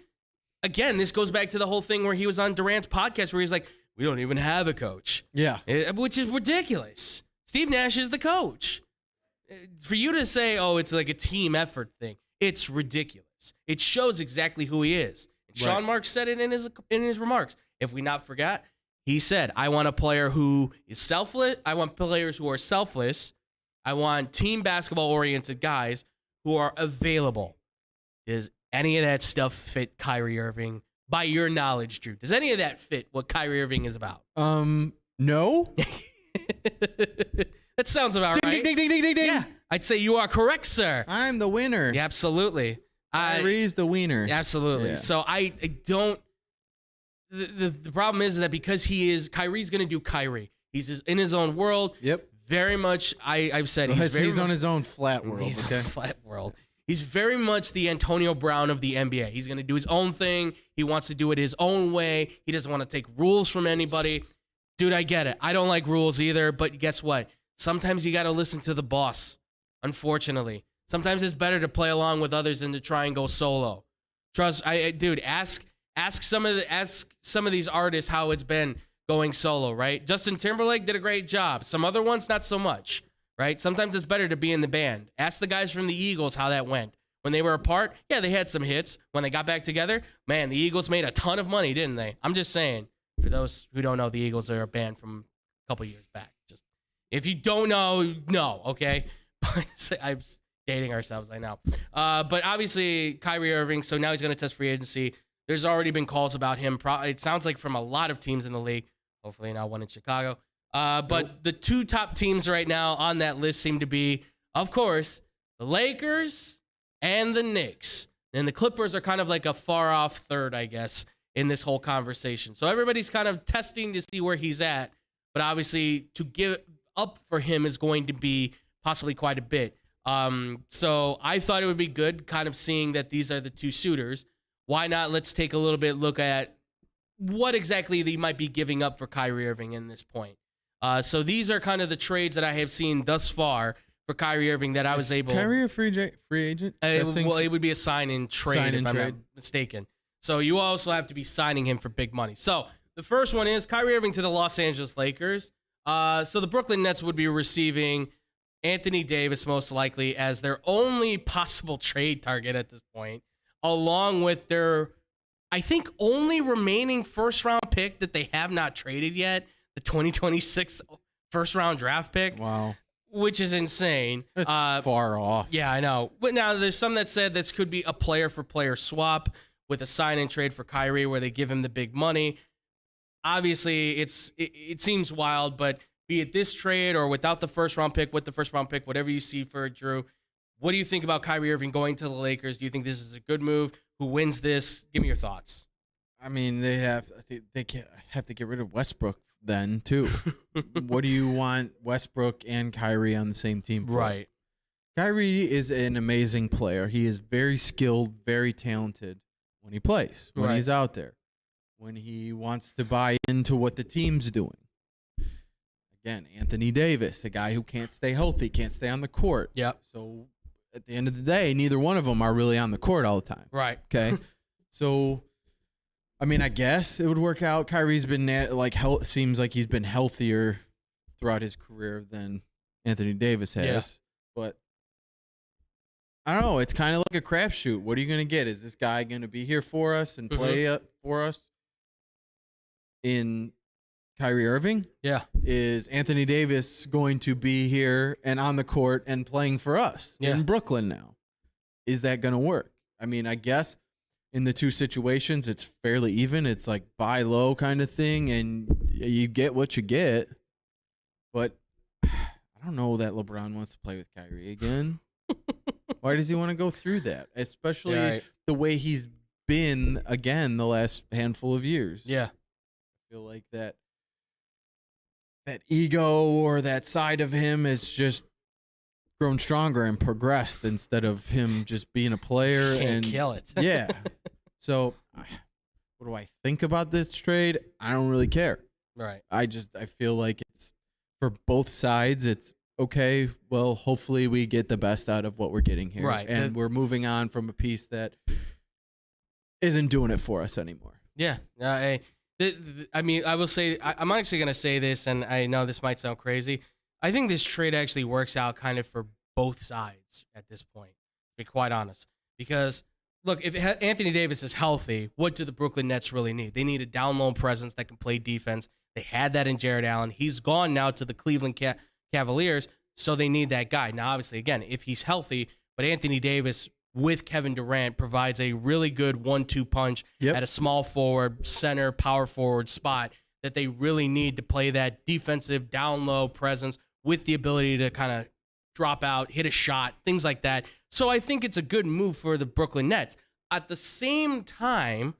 again, this goes back to the whole thing where he was on Durant's podcast where he's like, we don't even have a coach. Yeah. Which is ridiculous. Steve Nash is the coach. For you to say, oh, it's like a team effort thing, it's ridiculous. It shows exactly who he is. And Sean Marks said it in his remarks. If we not forget, he said, I want a player who is selfless. I want players who are selfless. I want team basketball-oriented guys who are available. Does any of that stuff fit Kyrie Irving by your knowledge, Drew? Does any of that fit what Kyrie Irving is about? No. That sounds about Ding, right. ding, ding, ding, ding, ding. Yeah, I'd say you are correct, sir. I'm the winner. Yeah, absolutely. Kyrie's the wiener. Absolutely. Yeah. So I don't. The problem is that because Kyrie's going to do Kyrie. He's in his own world. Yep. Very much. I've said He's on his own flat world. He's Okay. on a flat world. He's very much the Antonio Brown of the NBA. He's going to do his own thing. He wants to do it his own way. He doesn't want to take rules from anybody. Dude, I get it. I don't like rules either. But guess what? Sometimes you got to listen to the boss. Unfortunately, sometimes it's better to play along with others than to try and go solo. Trust, dude. Ask some of these artists how it's been going solo. Right? Justin Timberlake did a great job. Some other ones not so much. Right? Sometimes it's better to be in the band. Ask the guys from the Eagles how that went. When they were apart, yeah, they had some hits. When they got back together, man, the Eagles made a ton of money, didn't they? I'm just saying. For those who don't know, the Eagles are a band from a couple years back. Just if you don't know, no, okay? I'm dating ourselves, I know. But obviously, Kyrie Irving, so now he's going to test free agency. There's already been calls about him. It sounds like from a lot of teams in the league. Hopefully not one in Chicago. But the two top teams right now on that list seem to be, of course, the Lakers and the Knicks. And the Clippers are kind of like a far-off third, I guess, in this whole conversation. So everybody's kind of testing to see where he's at. But obviously, to give up for him is going to be possibly quite a bit. So I thought it would be good kind of seeing that these are the two suitors. Why not? Let's take a little bit look at what exactly they might be giving up for Kyrie Irving in this point. So these are kind of the trades that I have seen thus far for Kyrie Irving that I was able. Kyrie a free agent? Well, it would be a sign-in trade if I'm not mistaken. So you also have to be signing him for big money. So the first one is Kyrie Irving to the Los Angeles Lakers. So the Brooklyn Nets would be receiving Anthony Davis most likely as their only possible trade target at this point, along with their, I think, only remaining first-round pick that they have not traded yet, the 2026 first-round draft pick. Wow. Which is insane. That's far off. Yeah, I know. But now there's some that said this could be a player-for-player swap with a sign-and trade for Kyrie where they give him the big money. Obviously, it seems wild, but be it this trade or without the first-round pick, with the first-round pick, whatever you see for it, Drew, what do you think about Kyrie Irving going to the Lakers? Do you think this is a good move? Who wins this? Give me your thoughts. I mean, they have to get rid of Westbrook then, too. What do you want Westbrook and Kyrie on the same team for? Right. Kyrie is an amazing player. He is very skilled, very talented when he plays, when he's out there, when he wants to buy into what the team's doing. Again, Anthony Davis, the guy who can't stay healthy, can't stay on the court. Yep. So at the end of the day, neither one of them are really on the court all the time. Right. Okay. So, I mean, I guess it would work out. Kyrie's been seems like he's been healthier throughout his career than Anthony Davis has. Yeah. But I don't know. It's kind of like a crapshoot. What are you going to get? Is this guy going to be here for us and play for us in Kyrie Irving? Yeah. Is Anthony Davis going to be here and on the court and playing for us in Brooklyn now? Is that going to work? I mean, I guess in the two situations, it's fairly even. It's like buy low kind of thing, and you get what you get. But I don't know that LeBron wants to play with Kyrie again. Why does he want to go through that? Especially the way he's been, again, the last handful of years. Yeah. I feel like that ego or that side of him has just grown stronger and progressed instead of him just being a player. Can't kill it. Yeah. So what do I think about this trade? I don't really care. Right. I feel like it's for both sides. It's okay. Well, hopefully we get the best out of what we're getting here. Right. And we're moving on from a piece that isn't doing it for us anymore. Yeah. I mean, I will say, I'm actually going to say this, and I know this might sound crazy. I think this trade actually works out kind of for both sides at this point, to be quite honest. Because, look, if Anthony Davis is healthy, what do the Brooklyn Nets really need? They need a down-low presence that can play defense. They had that in Jared Allen. He's gone now to the Cleveland Cavaliers, so they need that guy. Now, obviously, again, if he's healthy, but Anthony Davis with Kevin Durant provides a really good 1-2 punch at a small forward, center, power forward spot that they really need to play that defensive down low presence with the ability to kind of drop out, hit a shot, things like that. So I think it's a good move for the Brooklyn Nets. At the same time,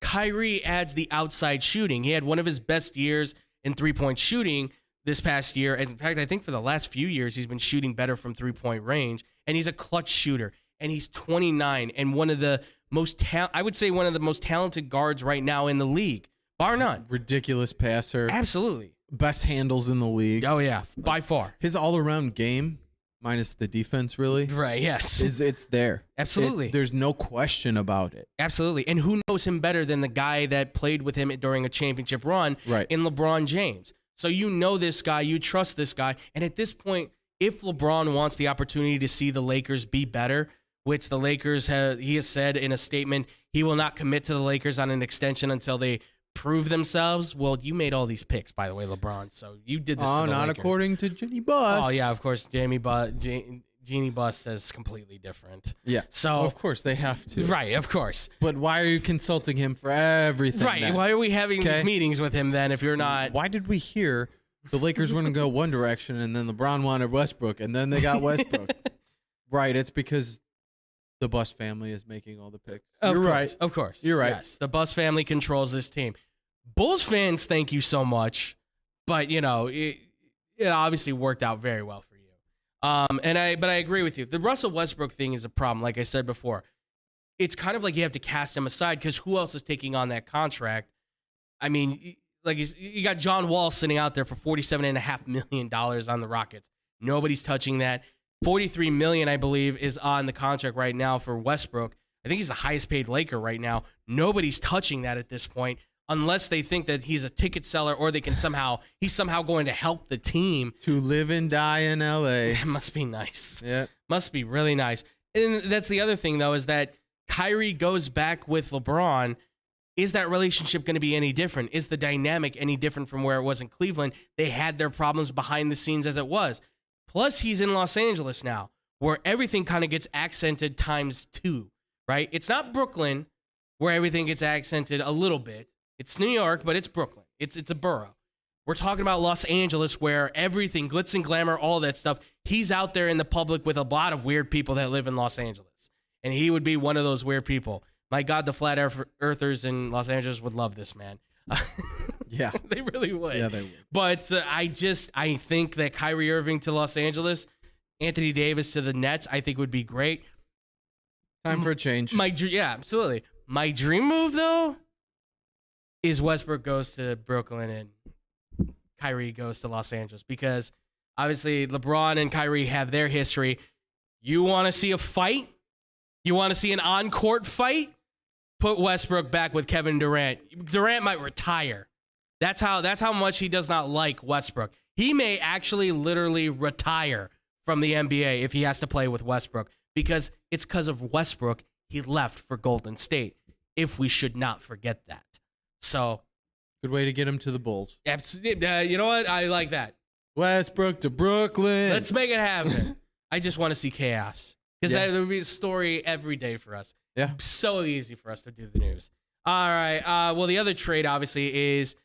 Kyrie adds the outside shooting. He had one of his best years in three-point shooting this past year. And in fact, I think for the last few years, he's been shooting better from three-point range. And he's a clutch shooter. And he's 29 and one of the most I would say one of the most talented guards right now in the league, bar none. Ridiculous passer. Absolutely. Best handles in the league. Oh, yeah, by far. His all-around game, minus the defense, really. Right, yes. It's there. Absolutely. There's no question about it. Absolutely. And who knows him better than the guy that played with him during a championship run in LeBron James? So you know this guy, you trust this guy. And at this point, if LeBron wants the opportunity to see the Lakers be better, which the Lakers he has said in a statement, he will not commit to the Lakers on an extension until they prove themselves. Well, you made all these picks, by the way, LeBron. So you did this. Oh, to the not Lakers. According to Jeannie Buss. Oh yeah, of course, Jeannie Buss says completely different. Yeah. So of course they have to. Right, of course. But why are you consulting him for everything? Right. Then? Why are we having these meetings with him then if you're not? Why did we hear the Lakers want to go one direction and then LeBron wanted Westbrook and then they got Westbrook? Right. It's because the Buss family is making all the picks. You're right. Of course. You're right. Yes. The Buss family controls this team. Bulls fans, thank you so much. But, you know, it obviously worked out very well for you. But I agree with you. The Russell Westbrook thing is a problem, like I said before. It's kind of like you have to cast him aside because who else is taking on that contract? I mean, like you got John Wall sitting out there for $47.5 million on the Rockets. Nobody's touching that. $43 million, I believe, is on the contract right now for Westbrook. I think he's the highest paid Laker right now. Nobody's touching that at this point unless they think that he's a ticket seller or he's somehow going to help the team. To live and die in L.A. That must be nice. Yeah. Must be really nice. And that's the other thing, though, is that Kyrie goes back with LeBron. Is that relationship going to be any different? Is the dynamic any different from where it was in Cleveland? They had their problems behind the scenes as it was. Plus, he's in Los Angeles now, where everything kind of gets accented ×2, right? It's not Brooklyn, where everything gets accented a little bit. It's New York, but it's Brooklyn. It's a borough. We're talking about Los Angeles, where everything, glitz and glamour, all that stuff, he's out there in the public with a lot of weird people that live in Los Angeles. And he would be one of those weird people. My God, the flat earthers in Los Angeles would love this man. Yeah. They really would. Yeah, they would. But I think that Kyrie Irving to Los Angeles, Anthony Davis to the Nets, I think would be great. Time for a change. Yeah, absolutely. My dream move, though, is Westbrook goes to Brooklyn and Kyrie goes to Los Angeles because obviously LeBron and Kyrie have their history. You want to see a fight? You want to see an on-court fight? Put Westbrook back with Kevin Durant. Durant might retire. That's how much he does not like Westbrook. He may actually literally retire from the NBA if he has to play with Westbrook because it's because of Westbrook he left for Golden State, if we should not forget that. So, good way to get him to the Bulls. You know what? I like that. Westbrook to Brooklyn. Let's make it happen. I just want to see chaos because there would be a story every day for us. Yeah. So easy for us to do the news. All right. Well, the other trade, obviously, is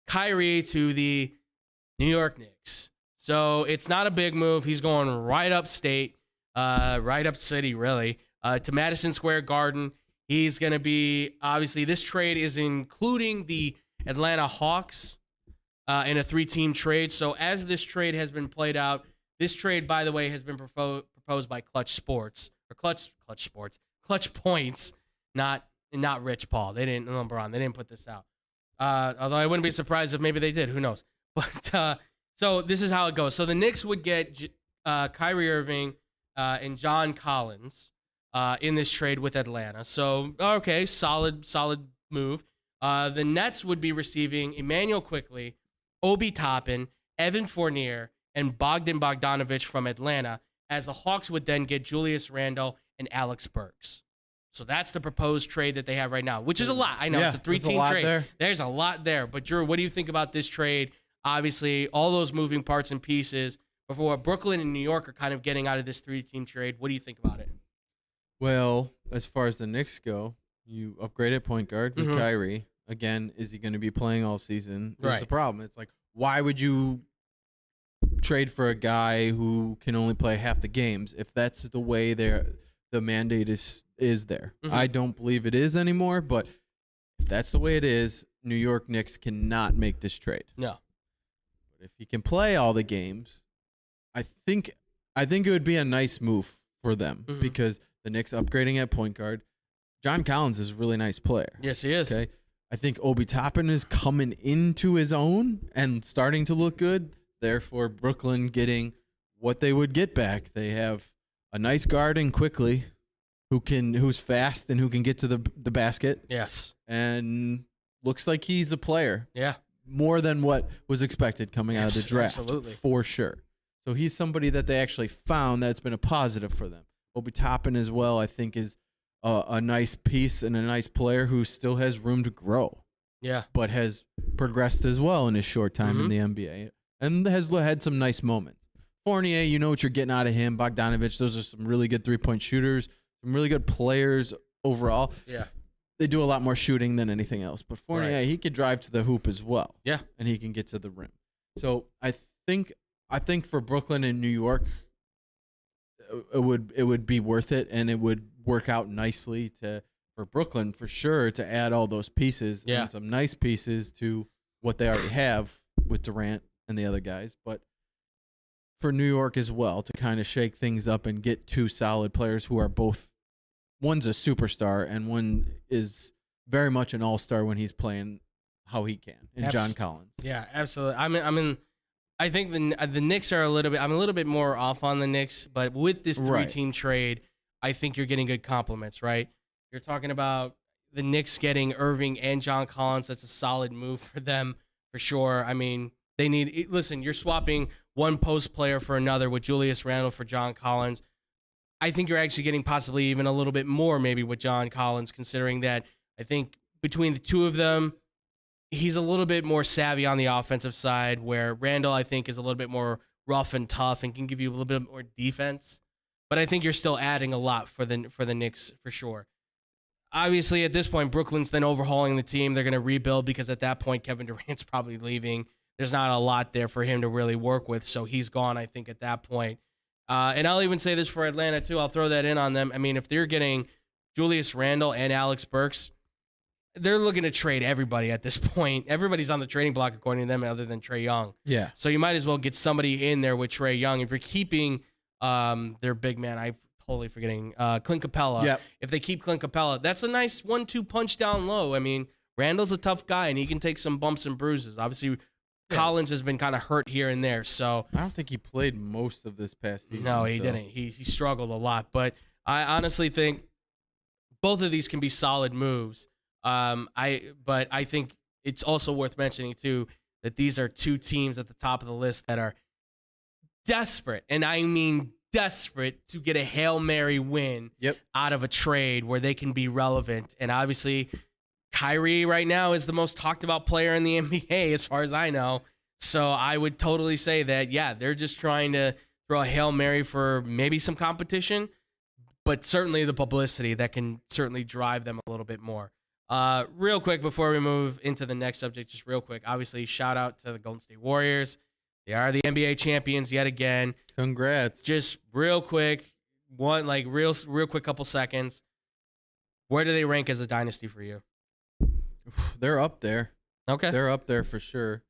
Kyrie to the New York Knicks. So it's not a big move. He's going right upstate, right up city, really, to Madison Square Garden. He's going to be, obviously, this trade is including the Atlanta Hawks in a 3-team trade. So as this trade has been played out, this trade, by the way, has been proposed by Clutch Points, not Rich Paul. LeBron. They didn't put this out. Although I wouldn't be surprised if maybe they did. Who knows? But so this is how it goes. So the Knicks would get Kyrie Irving and John Collins in this trade with Atlanta. So okay, solid move. The Nets would be receiving Emmanuel Quickley, Obi Toppin, Evan Fournier, and Bogdan Bogdanovic from Atlanta, as the Hawks would then get Julius Randle and Alex Burks. So that's the proposed trade that they have right now, which is a lot. I know it's a 3-team trade. There's a lot there. But Drew, what do you think about this trade? Obviously, all those moving parts and pieces before Brooklyn and New York are kind of getting out of this 3-team trade. What do you think about it? Well, as far as the Knicks go, you upgraded point guard with Mhm. Kyrie. Again, is he going to be playing all season? That's the Right. problem. It's like, why would you trade for a guy who can only play half the games if that's the way the mandate is there? Mhm. I don't believe it is anymore, but if that's the way it is, New York Knicks cannot make this trade. No. But if he can play all the games, I think it would be a nice move for them Mhm. because the Knicks upgrading at point guard. John Collins is a really nice player. Yes, he is. Okay. I think Obi Toppin is coming into his own and starting to look good. Therefore, Brooklyn getting what they would get back. They have a nice guard in Quickly who's fast and who can get to the basket. Yes. And looks like he's a player. Yeah. More than what was expected coming out of the draft. Absolutely. For sure. So he's somebody that they actually found that's been a positive for them. Obi Toppin as well, I think, is a nice piece and a nice player who still has room to grow, Yeah. but has progressed as well in his short time in the NBA and has had some nice moments. Fournier, you know what you're getting out of him. Bogdanovich, those are some really good three-point shooters, some really good players overall. Yeah. They do a lot more shooting than anything else. But Fournier, he could drive to the hoop as well. Yeah. And he can get to the rim. So I think for Brooklyn and New York, it would be worth it, and it would work out nicely for Brooklyn for sure to add all those pieces and some nice pieces to what they already have with Durant and the other guys. But for New York as well to kind of shake things up and get two solid players who are both, one's a superstar and one is very much an all-star when he's playing how he can, and John Collins. Yeah, absolutely. I think the Knicks are I'm a little bit more off on the Knicks, but with this three-team trade, I think you're getting good compliments, right? You're talking about the Knicks getting Irving and John Collins. That's a solid move for them, for sure. I mean, listen, you're swapping one post player for another with Julius Randle for John Collins. I think you're actually getting possibly even a little bit more maybe with John Collins, considering that I think between the two of them, he's a little bit more savvy on the offensive side, where Randall, I think, is a little bit more rough and tough and can give you a little bit more defense. But I think you're still adding a lot for the Knicks for sure. Obviously, at this point, Brooklyn's then overhauling the team. They're going to rebuild because at that point, Kevin Durant's probably leaving. There's not a lot there for him to really work with, so he's gone, I think, at that point. And I'll even say this for Atlanta, too. I'll throw that in on them. I mean, if they're getting Julius Randle and Alex Burks, they're looking to trade everybody at this point. Everybody's on the trading block, according to them, other than Trae Young. Yeah. So you might as well get somebody in there with Trae Young. If you're keeping their big man, I'm totally forgetting, Clint Capella. Yep. If they keep Clint Capella, that's a nice 1-2 punch down low. I mean, Randall's a tough guy, and he can take some bumps and bruises. Obviously, Collins has been kind of hurt here and there. So I don't think he played most of this past season. No, he didn't. He struggled a lot. But I honestly think both of these can be solid moves. But I think it's also worth mentioning, too, that these are two teams at the top of the list that are desperate, and I mean desperate, to get a Hail Mary win out of a trade where they can be relevant. And obviously, Kyrie right now is the most talked about player in the NBA as far as I know. So I would totally say that, yeah, they're just trying to throw a Hail Mary for maybe some competition, but certainly the publicity that can certainly drive them a little bit more. Real quick before we move into the next subject, just real quick, obviously shout out to the Golden State Warriors. They are the NBA champions yet again. Congrats. Just real quick, real quick couple seconds. Where do they rank as a dynasty for you? They're up there. Okay. They're up there for sure.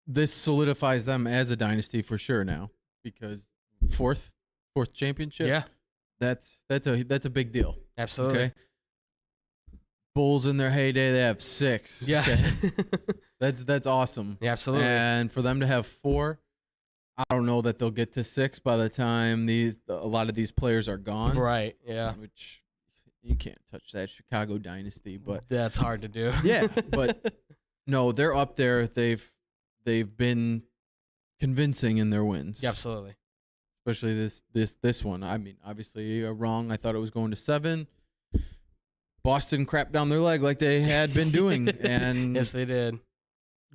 This solidifies them as a dynasty for sure now, because fourth championship. Yeah. That's a big deal. Absolutely. Okay. Bulls in their heyday, they have 6. Yeah. Okay? That's awesome. Yeah, absolutely. And for them to have 4, I don't know that they'll get to 6 by the time a lot of these players are gone. Right. Yeah. Which you can't touch that Chicago dynasty, but that's hard to do. Yeah, but no, they're up there. They've been convincing in their wins. Yeah, absolutely. Especially this one. I mean, obviously you're wrong. I thought it was going to 7. Boston crapped down their leg like they had been doing, and yes, they did.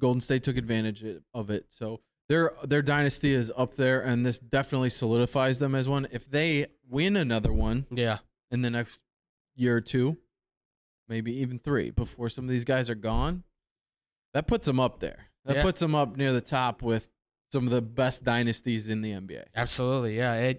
Golden State took advantage of it. So their dynasty is up there, and this definitely solidifies them as one. If they win another one, yeah, in the next year or two, maybe even 3, before some of these guys are gone, that puts them up there. That puts them up near the top with some of the best dynasties in the NBA. Absolutely, yeah.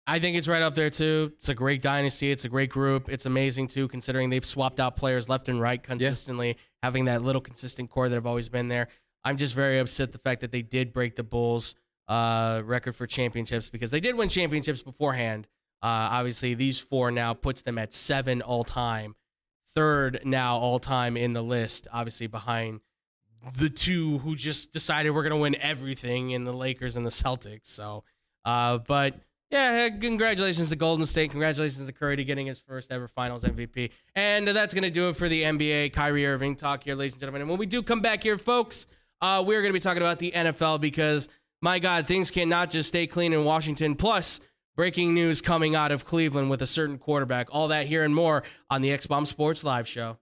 I think it's right up there, too. It's a great dynasty. It's a great group. It's amazing, too, considering they've swapped out players left and right consistently, having that little consistent core that have always been there. I'm just very upset the fact that they did break the Bulls' record for championships, because they did win championships beforehand. Obviously, these 4 now puts them at 7 all-time. 3rd now all-time in the list, obviously behind the 2 who just decided we're going to win everything in the Lakers and the Celtics. So, but yeah, congratulations to Golden State. Congratulations to Curry to getting his first ever Finals MVP. And that's going to do it for the NBA. Kyrie Irving talk here, ladies and gentlemen. And when we do come back here, folks, we're going to be talking about the NFL because, my God, things cannot just stay clean in Washington. Plus, breaking news coming out of Cleveland with a certain quarterback. All that here and more on the X-Bomb Sports Live Show.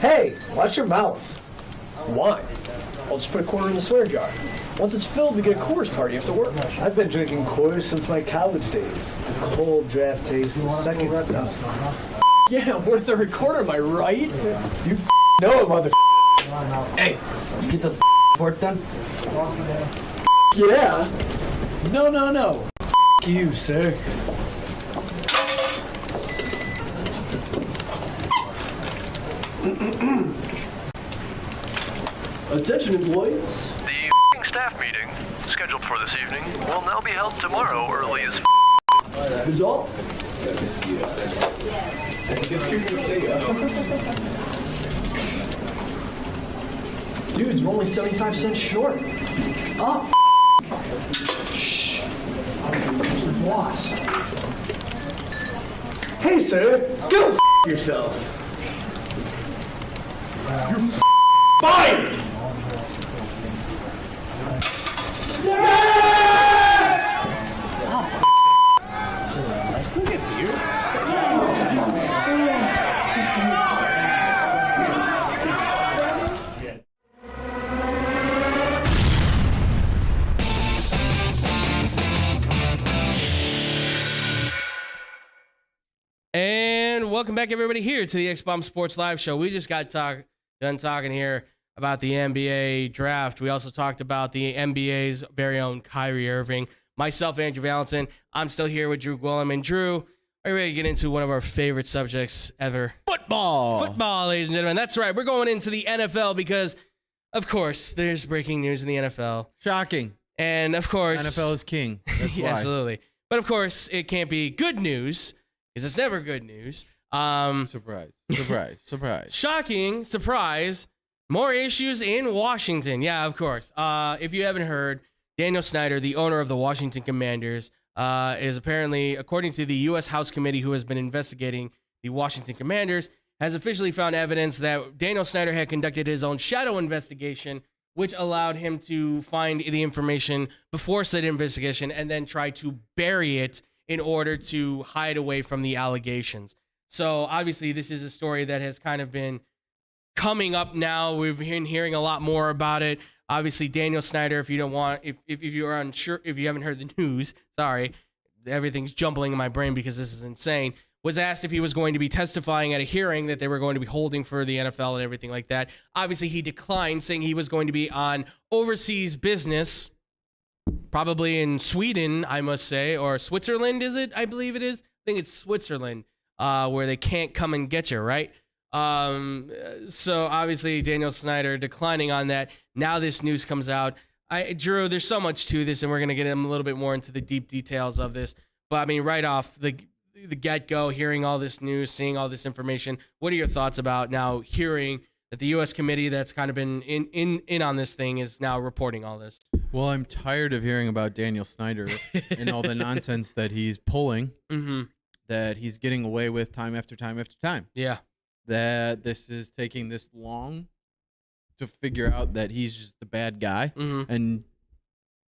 Hey, watch your mouth. Why? I'll just put a quarter in the swear jar. Once it's filled, we get a Coors party after work. I've been drinking Coors since my college days. Cold draft taste, the second stuff. Yeah, worth the recorder, am I right? You know it, mother. Hey, you get those sports done? Yeah. No. You, sir. Attention, employees. The staff meeting, scheduled for this evening, will now be held tomorrow early as Who's all? Dude, you're only 75 cents short. Oh, shh. Boss. Hey, sir, go yourself. You're fired! I still get beer. And welcome back, everybody, here to the X-Bomb Sports Live Show. We just got done talking here about the NBA draft. We also talked about the NBA's very own Kyrie Irving. Myself, Andrew Valentin. I'm still here with Drew Gwillem. And Drew, are you ready to get into one of our favorite subjects ever? Football, ladies and gentlemen. That's right. We're going into the NFL because, of course, there's breaking news in the NFL. Shocking. And, of course, NFL is king. That's yeah, why. absolutely. But, of course, it can't be good news because it's never good news. Surprise. Shocking, surprise, more issues in Washington. Yeah, of course. If you haven't heard, Daniel Snyder, the owner of the Washington Commanders, is apparently, according to the U.S. House Committee who has been investigating the Washington Commanders, has officially found evidence that Daniel Snyder had conducted his own shadow investigation, which allowed him to find the information before said investigation and then try to bury it in order to hide away from the allegations. So obviously this is a story that has kind of been coming up now. We've been hearing a lot more about it. Obviously Daniel Snyder, if you are unsure, if you haven't heard the news, sorry, everything's jumbling in my brain because this is insane, was asked if he was going to be testifying at a hearing that they were going to be holding for the NFL and everything like that. Obviously he declined, saying he was going to be on overseas business, probably in Sweden, I must say, or Switzerland, is it? I believe it is. I think it's Switzerland, where they can't come and get you, right? So obviously Daniel Snyder declining on that. Now this news comes out. Drew, there's so much to this, and we're going to get a little bit more into the deep details of this. But I mean, right off the get-go, hearing all this news, seeing all this information, what are your thoughts about now hearing that the U.S. committee that's kind of been in on this thing is now reporting all this? Well, I'm tired of hearing about Daniel Snyder and all the nonsense that he's pulling, that he's getting away with time after time after time. Yeah. That this is taking this long to figure out that he's just a bad guy and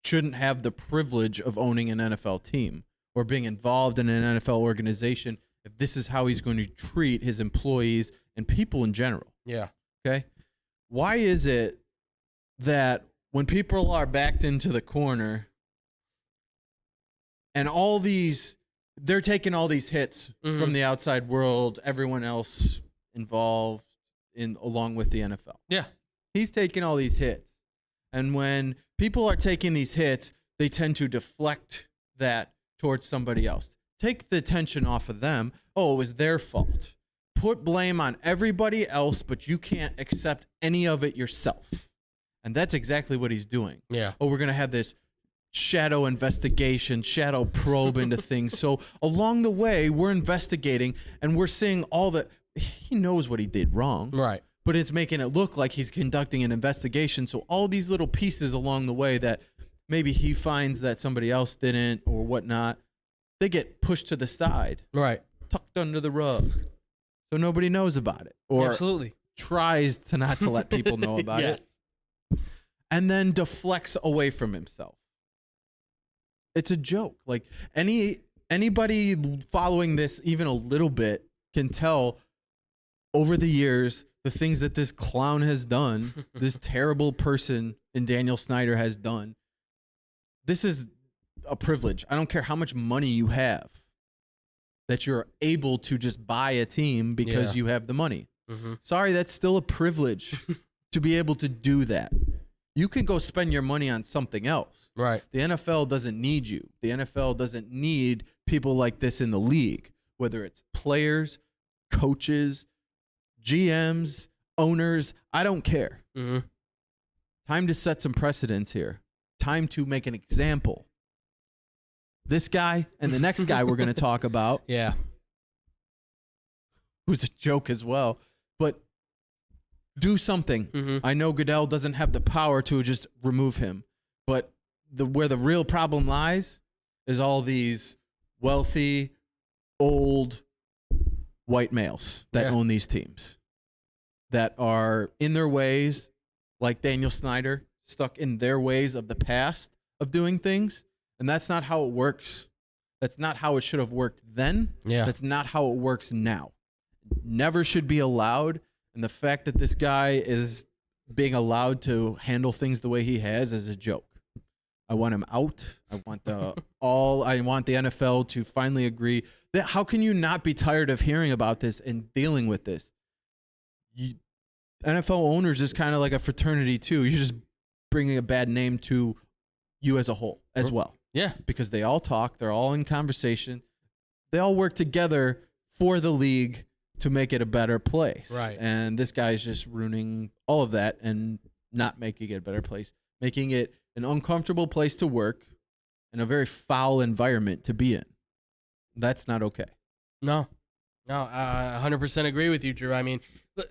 shouldn't have the privilege of owning an NFL team or being involved in an NFL organization if this is how he's going to treat his employees and people in general. Yeah. Okay? Why is it that when people are backed into the corner, And they're taking all these hits from the outside world, everyone else involved along with the NFL. Yeah. He's taking all these hits. And when people are taking these hits, they tend to deflect that towards somebody else. Take the attention off of them. Oh, it was their fault. Put blame on everybody else, but you can't accept any of it yourself. And that's exactly what he's doing. Yeah. Oh, we're going to have this shadow investigation, shadow probe into things. So along the way, we're investigating and we're seeing all the... He knows what he did wrong. Right. But it's making it look like he's conducting an investigation. So all these little pieces along the way that maybe he finds that somebody else didn't or whatnot, they get pushed to the side. Right. Tucked under the rug. So nobody knows about it. Or absolutely tries to not to let people know about yes. it. And then deflects away from himself. It's a joke. Like anybody following this even a little bit can tell over the years the things that this clown has done, this terrible person in Daniel Snyder has done. This is a privilege. I don't care how much money you have, that you're able to just buy a team because you have the money. Sorry, that's still a privilege to be able to do that. You can go spend your money on something else. Right. The NFL doesn't need you. The NFL doesn't need people like this in the league, whether it's players, coaches, GMs, owners. I don't care. Time to set some precedents here. Time to make an example. This guy and the next guy we're going to talk about. Yeah. Who's a joke as well. But do something. I know Goodell doesn't have the power to just remove him. But where the real problem lies is all these wealthy, old, white males that own these teams. That are in their ways, like Daniel Snyder, stuck in their ways of the past of doing things. And that's not how it works. That's not how it should have worked then. Yeah. That's not how it works now. Never should be allowed. And the fact that this guy is being allowed to handle things the way he has is a joke. I want him out. I want the NFL to finally agree that how can you not be tired of hearing about this and dealing with this? NFL owners is kind of like a fraternity too. You're just bringing a bad name to you as a whole as well. Yeah. Because they all talk. They're all in conversation. They all work together for the league to make it a better place. Right. And this guy is just ruining all of that and not making it a better place, making it an uncomfortable place to work and a very foul environment to be in. That's not okay. No, I 100% agree with you, Drew. I mean,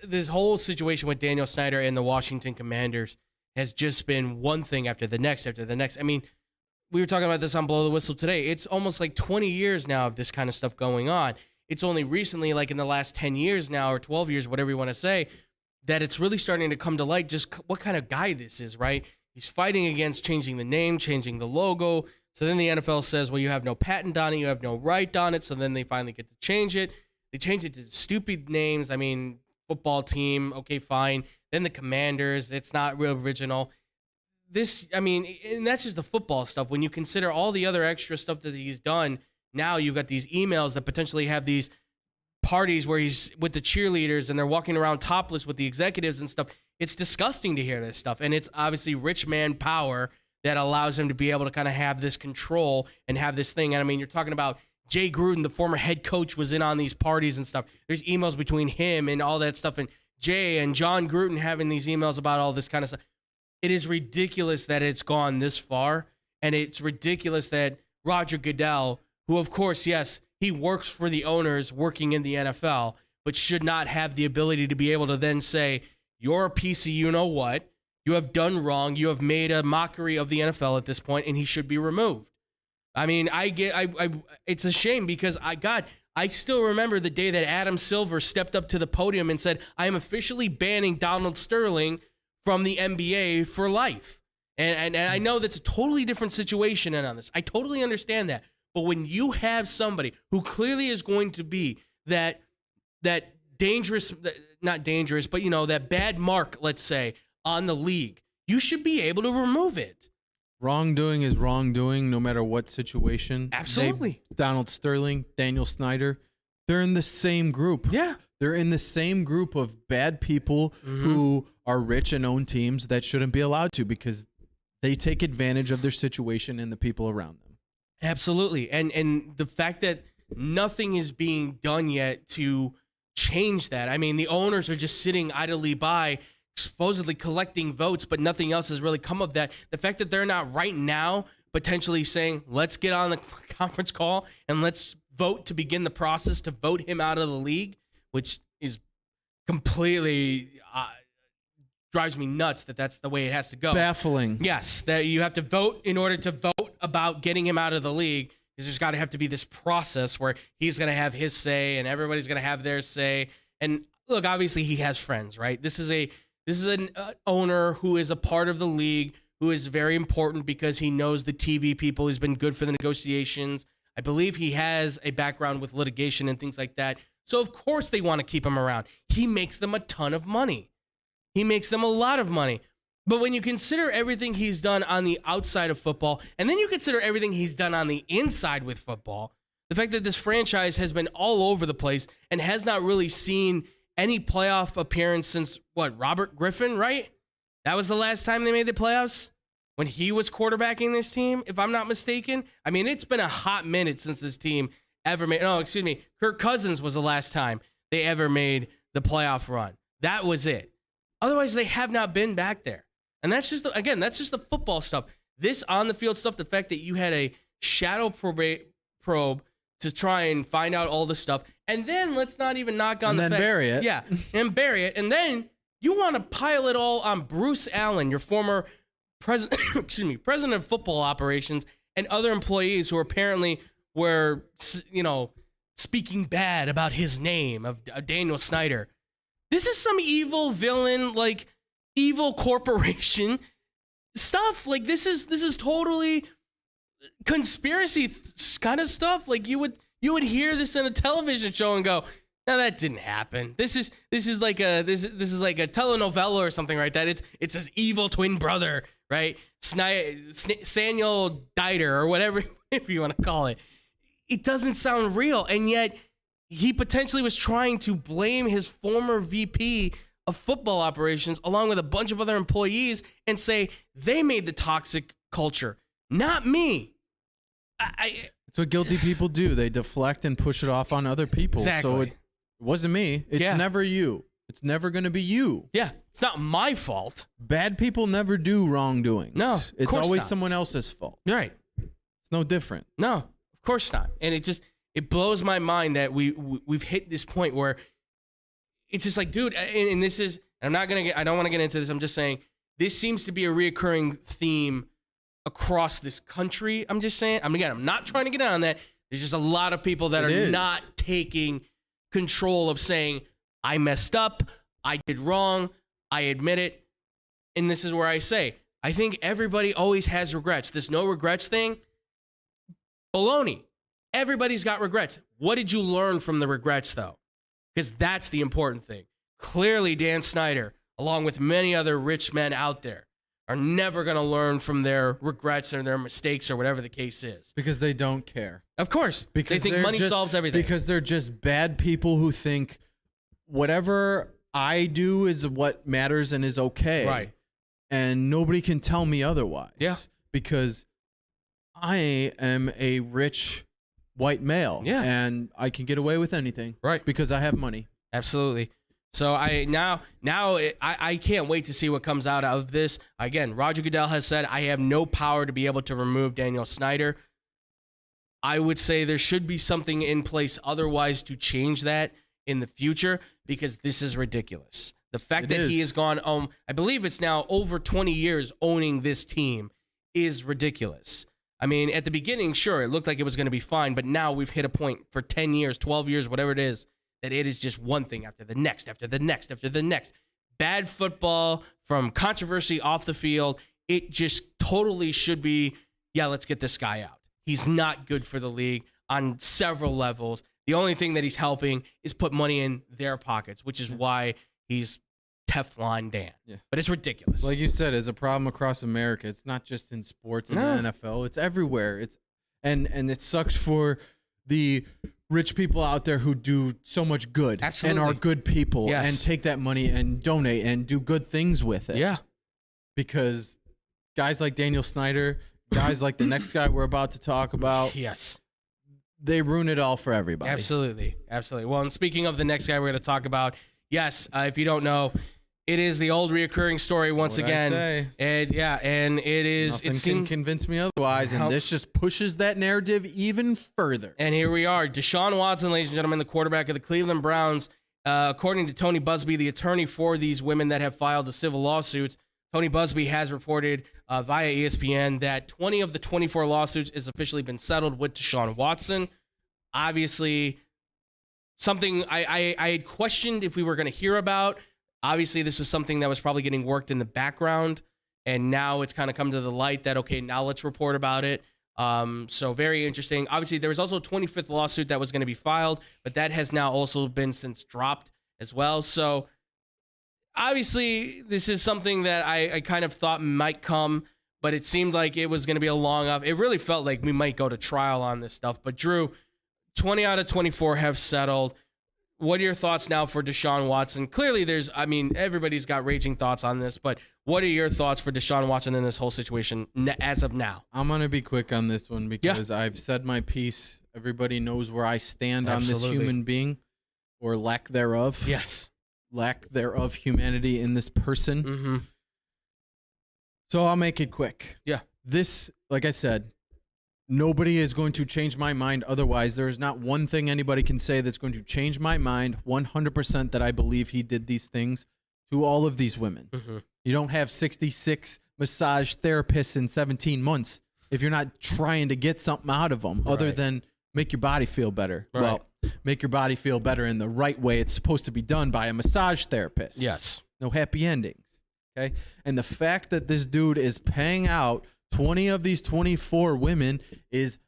this whole situation with Daniel Snyder and the Washington Commanders has just been one thing after the next after the next. I mean, we were talking about this on Blow the Whistle today. It's almost like 20 years now of this kind of stuff going on. It's only recently, like in the last 10 years now or 12 years, whatever you want to say, that it's really starting to come to light just what kind of guy this is, right? He's fighting against changing the name, changing the logo. So then the NFL says, well, you have no patent on it, you have no right on it. So then they finally get to change it. They change it to stupid names. I mean, football team, okay, fine. Then the Commanders, it's not real original. And that's just the football stuff. When you consider all the other extra stuff that he's done, now you've got these emails that potentially have these parties where he's with the cheerleaders and they're walking around topless with the executives and stuff. It's disgusting to hear this stuff. And it's obviously rich man power that allows him to be able to kind of have this control and have this thing. And I mean, you're talking about Jay Gruden, the former head coach, was in on these parties and stuff. There's emails between him and all that stuff. And Jay and John Gruden having these emails about all this kind of stuff. It is ridiculous that it's gone this far. And it's ridiculous that Roger Goodell, who, of course, yes, he works for the owners working in the NFL, but should not have the ability to be able to then say, you're a piece of you-know-what. You have done wrong. You have made a mockery of the NFL at this point, and he should be removed. I mean, it's a shame because I still remember the day that Adam Silver stepped up to the podium and said, I am officially banning Donald Sterling from the NBA for life. And I know that's a totally different situation on this. I totally understand that. But when you have somebody who clearly is going to be that dangerous, not dangerous, but, that bad mark, let's say, on the league, you should be able to remove it. Wrongdoing is wrongdoing, no matter what situation. Absolutely. Donald Sterling, Daniel Snyder, they're in the same group. Yeah. They're in the same group of bad people who are rich and own teams that shouldn't be allowed to because they take advantage of their situation and the people around them. Absolutely. And the fact that nothing is being done yet to change that. I mean, the owners are just sitting idly by, supposedly collecting votes, but nothing else has really come of that. The fact that they're not right now potentially saying, let's get on the conference call and let's vote to begin the process to vote him out of the league, which is completely drives me nuts that that's the way it has to go. Baffling. Yes, that you have to vote in order to vote about getting him out of the league. There's got to have to be this process where he's going to have his say and everybody's going to have their say. And look, obviously he has friends, right? This is an owner who is a part of the league, who is very important because he knows the TV people. He's been good for the negotiations. I believe he has a background with litigation and things like that. So, of course, they want to keep him around. He makes them a ton of money. He makes them a lot of money. But when you consider everything he's done on the outside of football, and then you consider everything he's done on the inside with football, the fact that this franchise has been all over the place and has not really seen any playoff appearance since, Robert Griffin, right? That was the last time they made the playoffs when he was quarterbacking this team, if I'm not mistaken. I mean, it's been a hot minute since this team ever made, Kirk Cousins was the last time they ever made the playoff run. That was it. Otherwise, they have not been back there. And that's just, that's just the football stuff. This on-the-field stuff, the fact that you had a shadow probe to try and find out all the stuff, and then let's not even knock on and the then fact, bury it. Yeah, and bury it. And then you want to pile it all on Bruce Allen, your former president, president of football operations, and other employees who apparently were, speaking bad about his name, of Daniel Snyder. This is some evil villain, evil corporation stuff. This is totally conspiracy kind of stuff. You would hear this in a television show and go, "No, that didn't happen. This is like a telenovela or something like that. It's his evil twin brother, right? Samuel Diter or whatever you want to call it. It doesn't sound real, and yet he potentially was trying to blame his former VP of football operations along with a bunch of other employees and say they made the toxic culture, not me." That's what guilty people do. They deflect and push it off on other people. Exactly. So it wasn't me. It's never you. It's never going to be you. Yeah, it's not my fault. Bad people never do wrongdoing. No, it's always not. someone else's fault. Right. It's no different. No, of course not. And it blows my mind that we've hit this point where it's just like, dude, and this is, I don't want to get into this. I'm just saying this seems to be a reoccurring theme across this country. I'm just saying, I'm not trying to get on that. There's just a lot of people that are not taking control of saying, I messed up, I did wrong, I admit it. And this is where I say, I think everybody always has regrets. This no regrets thing, baloney. Everybody's got regrets. What did you learn from the regrets, though? Because that's the important thing. Clearly, Dan Snyder, along with many other rich men out there, are never going to learn from their regrets or their mistakes or whatever the case is. Because they don't care. Of course. Because they think money solves everything. Because they're just bad people who think whatever I do is what matters and is okay. Right. And nobody can tell me otherwise. Yeah. Because I am a rich white male. Yeah. And I can get away with anything. Right. Because I have money. Absolutely. So I can't wait to see what comes out of this. Again, Roger Goodell has said, I have no power to be able to remove Daniel Snyder. I would say there should be something in place otherwise to change that in the future, because this is ridiculous. The fact that he has gone, I believe it's now over 20 years owning this team is ridiculous. I mean, at the beginning, sure, it looked like it was going to be fine, but now we've hit a point for 10 years, 12 years, whatever it is, that it is just one thing after the next, after the next, after the next. Bad football, from controversy off the field, it just totally should be, let's get this guy out. He's not good for the league on several levels. The only thing that he's helping is put money in their pockets, which is why he's Teflon Dan. Yeah. But it's ridiculous. Like you said, it's a problem across America. It's not just in sports and the NFL. It's everywhere. And it sucks for the rich people out there who do so much good. Absolutely. And are good people and take that money and donate and do good things with it. Yeah. Because guys like Daniel Snyder, guys like the next guy we're about to talk about, yes, they ruin it all for everybody. Absolutely. Well, and speaking of the next guy we're going to talk about, yes, if you don't know, it is the old reoccurring story once again. And it is. Nothing it seems can convince me otherwise, and this just pushes that narrative even further. And here we are, Deshaun Watson, ladies and gentlemen, the quarterback of the Cleveland Browns. According to Tony Busby, the attorney for these women that have filed the civil lawsuits, Tony Busby has reported via ESPN that 20 of the 24 lawsuits has officially been settled with Deshaun Watson. Obviously, something I had questioned if we were going to hear about. Obviously, this was something that was probably getting worked in the background, and now it's kind of come to the light that, okay, now let's report about it. So very interesting. Obviously, there was also a 25th lawsuit that was going to be filed, but that has now also been since dropped as well. So obviously, this is something that I kind of thought might come, but it seemed like it was going to be a long off. It really felt like we might go to trial on this stuff. But Drew, 20 out of 24 have settled. What are your thoughts now for Deshaun Watson? Clearly, everybody's got raging thoughts on this, but what are your thoughts for Deshaun Watson in this whole situation as of now? I'm going to be quick on this one because I've said my piece. Everybody knows where I stand on this human being, or lack thereof. Yes. Lack thereof humanity in this person. Mm-hmm. So I'll make it quick. Yeah. This, like I said, nobody is going to change my mind otherwise. There is not one thing anybody can say that's going to change my mind 100% that I believe he did these things to all of these women. Mm-hmm. You don't have 66 massage therapists in 17 months if you're not trying to get something out of them other than make your body feel better. Right. Well, make your body feel better in the right way it's supposed to be done by a massage therapist. Yes. No happy endings. Okay. And the fact that this dude is paying out 20 of these 24 women is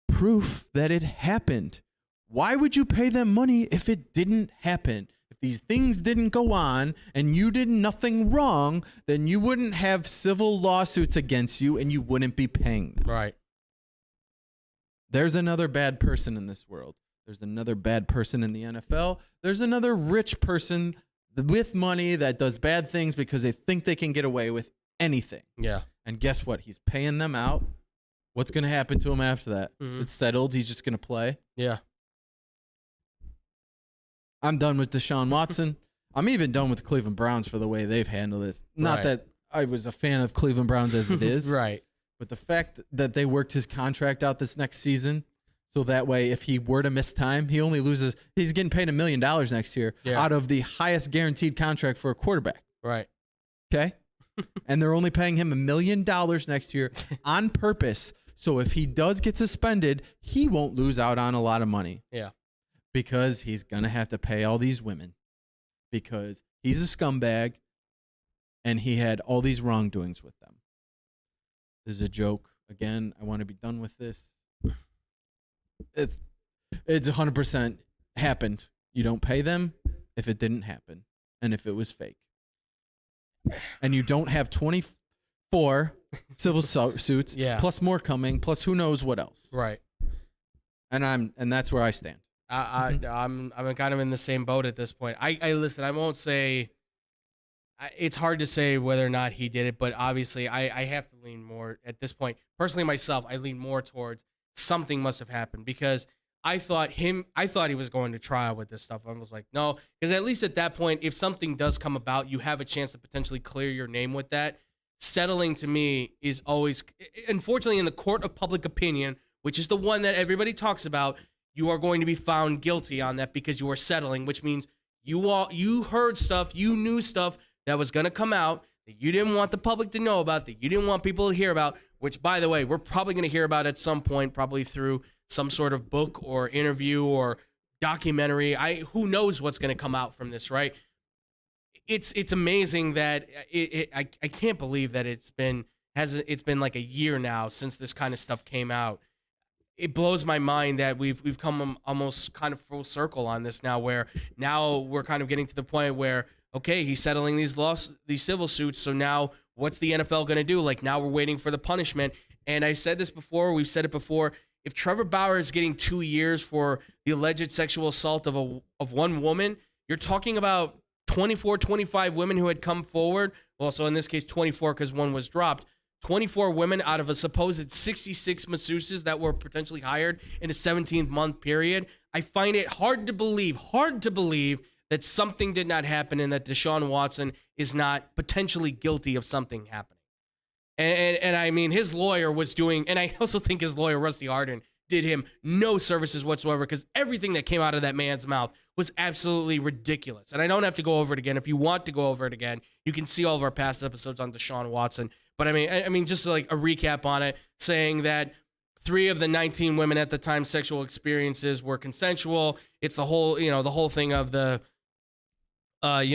proof that it happened. Why would you pay them money if it didn't happen? If these things didn't go on and you did nothing wrong, then you wouldn't have civil lawsuits against you and you wouldn't be paying them. Right. There's another bad person in this world. There's another bad person in the NFL. There's another rich person with money that does bad things because they think they can get away with anything. Yeah. And guess what? He's paying them out. What's going to happen to him after that? Mm-hmm. It's settled. He's just going to play. Yeah. I'm done with Deshaun Watson. I'm even done with the Cleveland Browns for the way they've handled this. Not that I was a fan of Cleveland Browns as it is. Right. But the fact that they worked his contract out this next season, so that way if he were to miss time, he only loses. He's getting paid $1 million next year out of the highest guaranteed contract for a quarterback. Right. Okay? And they're only paying him $1 million next year on purpose. So if he does get suspended, he won't lose out on a lot of money. Yeah. Because he's going to have to pay all these women. Because he's a scumbag and he had all these wrongdoings with them. This is a joke. Again, I want to be done with this. It's 100% happened. You don't pay them if it didn't happen and if it was fake. And you don't have 24 civil suits, plus more coming, plus who knows what else. Right. And that's where I stand. I'm kind of in the same boat at this point. I listen. I won't say. It's hard to say whether or not he did it, but obviously I have to lean more at this point. Personally, myself, I lean more towards something must have happened because I thought he was going to trial with this stuff. I was like, no, because at least at that point, if something does come about, you have a chance to potentially clear your name with that. Settling to me is always, unfortunately, in the court of public opinion, which is the one that everybody talks about, you are going to be found guilty on that because you are settling, which means you heard stuff, you knew stuff that was going to come out that you didn't want the public to know about, that you didn't want people to hear about, which, by the way, we're probably going to hear about at some point, probably through some sort of book or interview or documentary. Who knows what's going to come out from this, right? It's amazing that I can't believe that it's been like a year now since this kind of stuff came out. It blows my mind that we've come almost kind of full circle on this now, where now we're kind of getting to the point where, okay, he's settling these civil suits. So now what's the NFL going to do? Like, now we're waiting for the punishment. And I said this before. We've said it before. If Trevor Bauer is getting 2 years for the alleged sexual assault of one woman, you're talking about 24, 25 women who had come forward. Well, so in this case, 24 because one was dropped. 24 women out of a supposed 66 masseuses that were potentially hired in a 17-month period. I find it hard to believe that something did not happen and that Deshaun Watson is not potentially guilty of something happening. And I mean, his lawyer was doing, and I also think his lawyer, Rusty Hardin, did him no services whatsoever because everything that came out of that man's mouth was absolutely ridiculous. And I don't have to go over it again. If you want to go over it again, you can see all of our past episodes on Deshaun Watson. But I mean, just like a recap on it, saying that 3 of the 19 women at the time sexual experiences were consensual. It's the whole, the whole thing of the, what's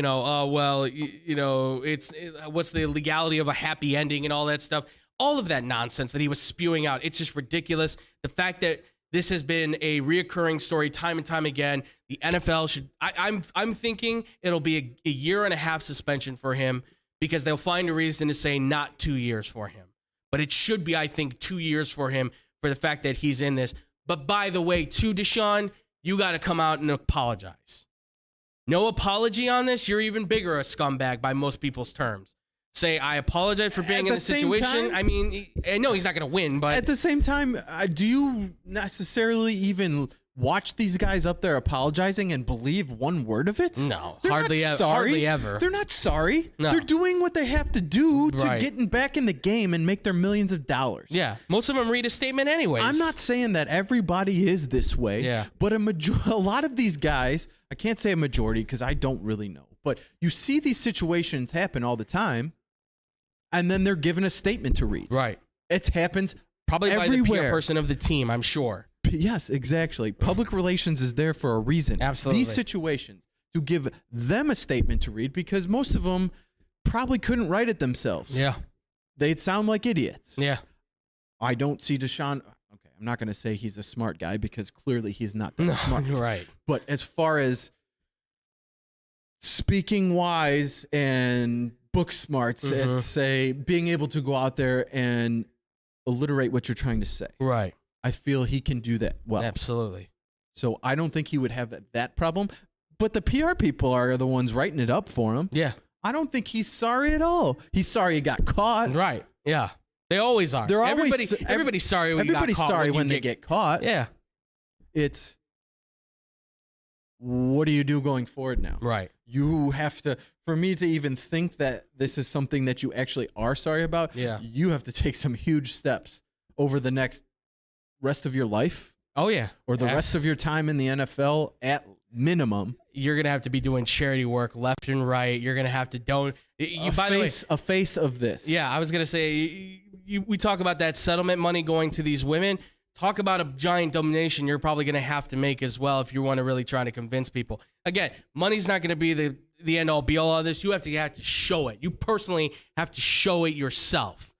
the legality of a happy ending and all that stuff. All of that nonsense that he was spewing out. It's just ridiculous. The fact that this has been a reoccurring story time and time again. The NFL should, I'm thinking it'll be a year and a half suspension for him because they'll find a reason to say not 2 years for him. But it should be, I think, 2 years for him for the fact that he's in this. But by the way, to Deshaun, you got to come out and apologize. No apology on this, you're even bigger a scumbag by most people's terms. Say, I apologize for being in this situation. I mean, I know he's not going to win, but... At the same time, do you necessarily even watch these guys up there apologizing and believe one word of it? No, They're hardly not sorry. Hardly ever. They're not sorry. No. They're doing what they have to do to Right. getting back in the game and make their millions of dollars. Yeah, most of them read a statement anyways. I'm not saying that everybody is this way, Yeah. but a lot of these guys, I can't say a majority because I don't really know, but you see these situations happen all the time, and then they're given a statement to read. Right. It happens Probably everywhere. by the PR person of the team, I'm sure. Yes, exactly. Public relations is there for a reason. Absolutely. These situations, to give them a statement to read, because most of them probably couldn't write it themselves. Yeah. They'd sound like idiots. Yeah. I don't see Deshaun. Okay, I'm not going to say he's a smart guy because clearly he's not that smart. Right. But as far as speaking wise and book smarts, it's say being able to go out there and alliterate what you're trying to say. Right. I feel he can do that well. Absolutely. So I don't think he would have that problem. But the PR people are the ones writing it up for him. Yeah. I don't think he's sorry at all. He's sorry he got caught. Right. Yeah. They always are. They're always everybody's sorry when everybody's you got caught. sorry when they get caught. Yeah. It's what do you do going forward now? Right. You have to, for me to even think that this is something that you actually are sorry about, you have to take some huge steps over the next rest of your life. Oh, yeah. Or the rest of your time in the NFL at minimum. You're going to have to be doing charity work left and right. You're going to have to donate. A face of this. Yeah, I was going to say, we talk about that settlement money going to these women. Talk about a giant donation you're probably going to have to make as well if you want to really try to convince people. Again, money's not going to be the end-all, be-all of this. You have to show it. You personally have to show it yourself.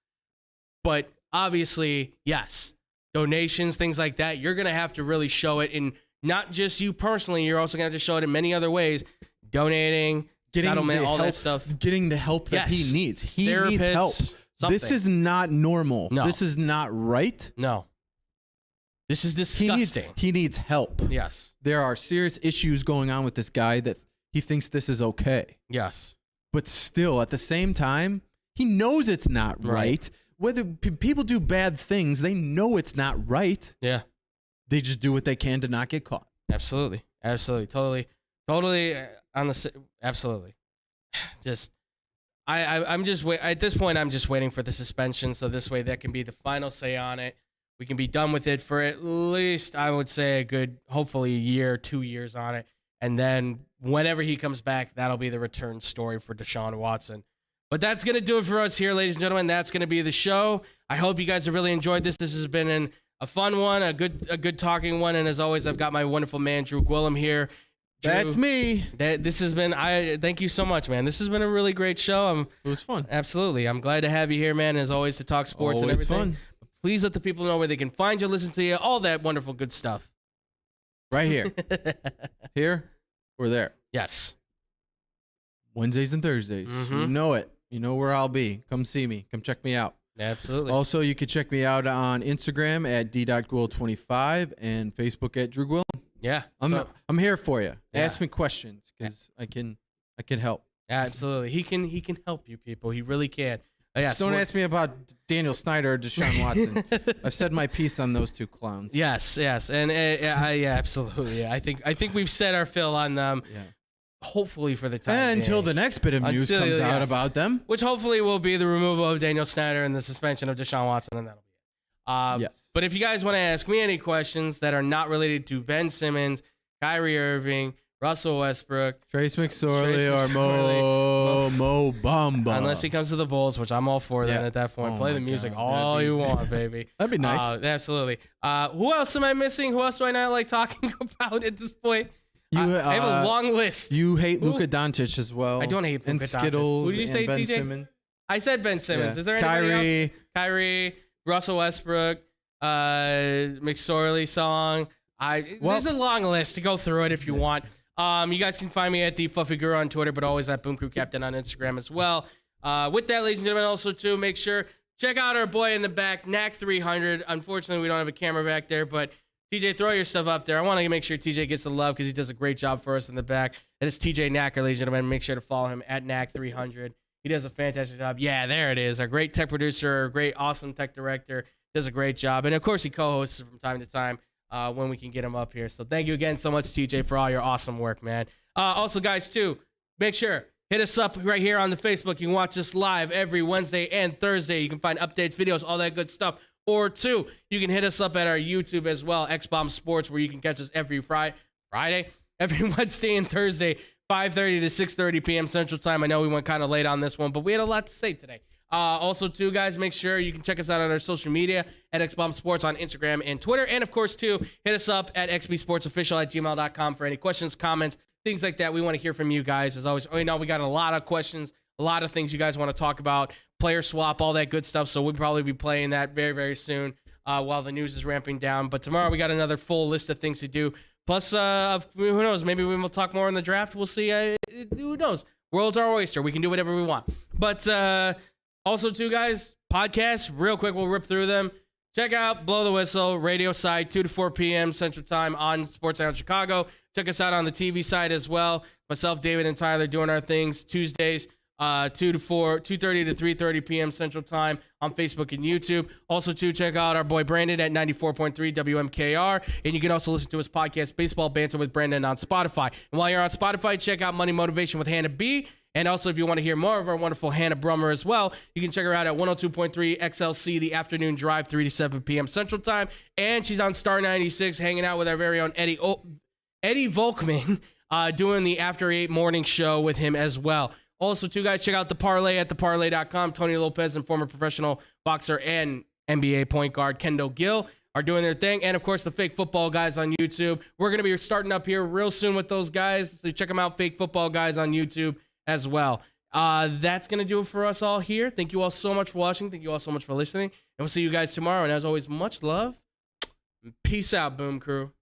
But obviously, yes, donations, things like that, you're going to have to really show it in not just you personally. You're also going to have to show it in many other ways. Donating, settlement, all that stuff. Getting the help that he needs. He needs help. Something. This is not normal. No. This is not right. No. This is disgusting. He needs help. Yes. There are serious issues going on with this guy that he thinks this is okay. Yes. But still, at the same time, he knows it's not right. Whether people do bad things, they know it's not right. Yeah. They just do what they can to not get caught. Absolutely. Absolutely. Totally on the absolutely. Just I'm just at this point I'm just waiting for the suspension so this way that can be the final say on it. We can be done with it for at least I would say a good hopefully a year, 2 years on it. And then whenever he comes back, that'll be the return story for Deshaun Watson. But that's going to do it for us here, ladies and gentlemen. That's going to be the show. I hope you guys have really enjoyed this. This has been a fun one, a good talking one. And as always, I've got my wonderful man, Drew Gwillem here. Drew, that's me. This has been, thank you so much, man. This has been a really great show. It was fun. Absolutely. I'm glad to have you here, man, as always, to talk sports and everything. Fun. Please let the people know where they can find you, listen to you, all that wonderful good stuff. Right here. Here or there? Yes. Wednesdays and Thursdays. You know it. You know where I'll be. Come see me. Come check me out. Absolutely. Also, you can check me out on Instagram at d.guil25 and Facebook at Drew Gwillam. Yeah. I'm here for you. Yeah. Ask me questions because I can help. Absolutely. He can help you, people. He really can. Just don't ask me about Daniel Snyder or Deshaun Watson. I've said my piece on those two clowns. Yes, and yeah, absolutely. Yeah. I think we've said our fill on them. Yeah. Hopefully for the time until being. the next bit of news comes out about them, which hopefully will be the removal of Daniel Snyder and the suspension of Deshaun Watson, and that'll be it. Yes. But if you guys want to ask me any questions that are not related to Ben Simmons, Kyrie Irving, Russell Westbrook, Trace McSorley, or Mo Bamba, unless he comes to the Bulls, which I'm all for, then at that point, play the music all you want, baby. That'd be nice. Absolutely. Who else am I missing? Who else do I not like talking about at this point? I have a long list. You hate Luka Doncic as well. I don't hate Luka Doncic. Skittles. Who did you say, Ben TJ? Simmons. I said Ben Simmons. Is there anybody else? Kyrie, Russell Westbrook, McSorley song. There's a long list to go through it if you want. You guys can find me at the Fluffy Guru on Twitter, but always at Boom Crew Captain on Instagram as well. With that, ladies and gentlemen, also too, make sure check out our boy in the back, Knack 300. Unfortunately, we don't have a camera back there, but TJ, throw your stuff up there. I want to make sure TJ gets the love because he does a great job for us in the back. That is TJ Knacker, ladies and gentlemen. Make sure to follow him at Knack 300. He does a fantastic job. Yeah, there it is. Our great tech producer, great, awesome tech director. Does a great job. And, of course, he co-hosts from time to time when we can get him up here. So thank you again so much, TJ, for all your awesome work, man. Also, guys, too, make sure, hit us up right here on the Facebook. You can watch us live every Wednesday and Thursday. You can find updates, videos, all that good stuff. Or two, you can hit us up at our YouTube as well, X-Bomb Sports, where you can catch us every Friday, every Wednesday and Thursday, 5:30 to 6:30 p.m. Central Time. I know we went kind of late on this one, but we had a lot to say today. Also, too, guys, make sure you can check us out on our social media at X-Bomb Sports on Instagram and Twitter. And, of course, too, hit us up at xbsportsofficial@gmail.com for any questions, comments, things like that. We want to hear from you guys. As always, we got a lot of questions, a lot of things you guys want to talk about, player swap, all that good stuff. So we'll probably be playing that very, very soon while the news is ramping down. But tomorrow we got another full list of things to do. Plus, who knows? Maybe we will talk more in the draft. We'll see. Who knows? World's our oyster. We can do whatever we want. But also, too, guys, podcasts, real quick, we'll rip through them. Check out Blow the Whistle, radio side, 2 to 4 p.m. Central Time on Sports Out Chicago. Check us out on the TV side as well. Myself, David, and Tyler doing our things Tuesdays, 2:30 to 3:30 p.m. Central Time on Facebook and YouTube. Also, too, check out our boy Brandon at 94.3 WMKR. And you can also listen to his podcast, Baseball Banter with Brandon, on Spotify. And while you're on Spotify, check out Money Motivation with Hannah B. And also, if you want to hear more of our wonderful Hannah Brummer as well, you can check her out at 102.3 XLC, the afternoon drive, 3 to 7 p.m. Central Time. And she's on Star 96, hanging out with our very own Eddie Volkman, doing the After 8 morning show with him as well. Also, too, guys, check out The Parlay at theparlay.com. Tony Lopez and former professional boxer and NBA point guard Kendall Gill are doing their thing. And, of course, the Fake Football Guys on YouTube. We're going to be starting up here real soon with those guys. So check them out, Fake Football Guys on YouTube as well. That's going to do it for us all here. Thank you all so much for watching. Thank you all so much for listening. And we'll see you guys tomorrow. And as always, much love. Peace out, Boom Crew.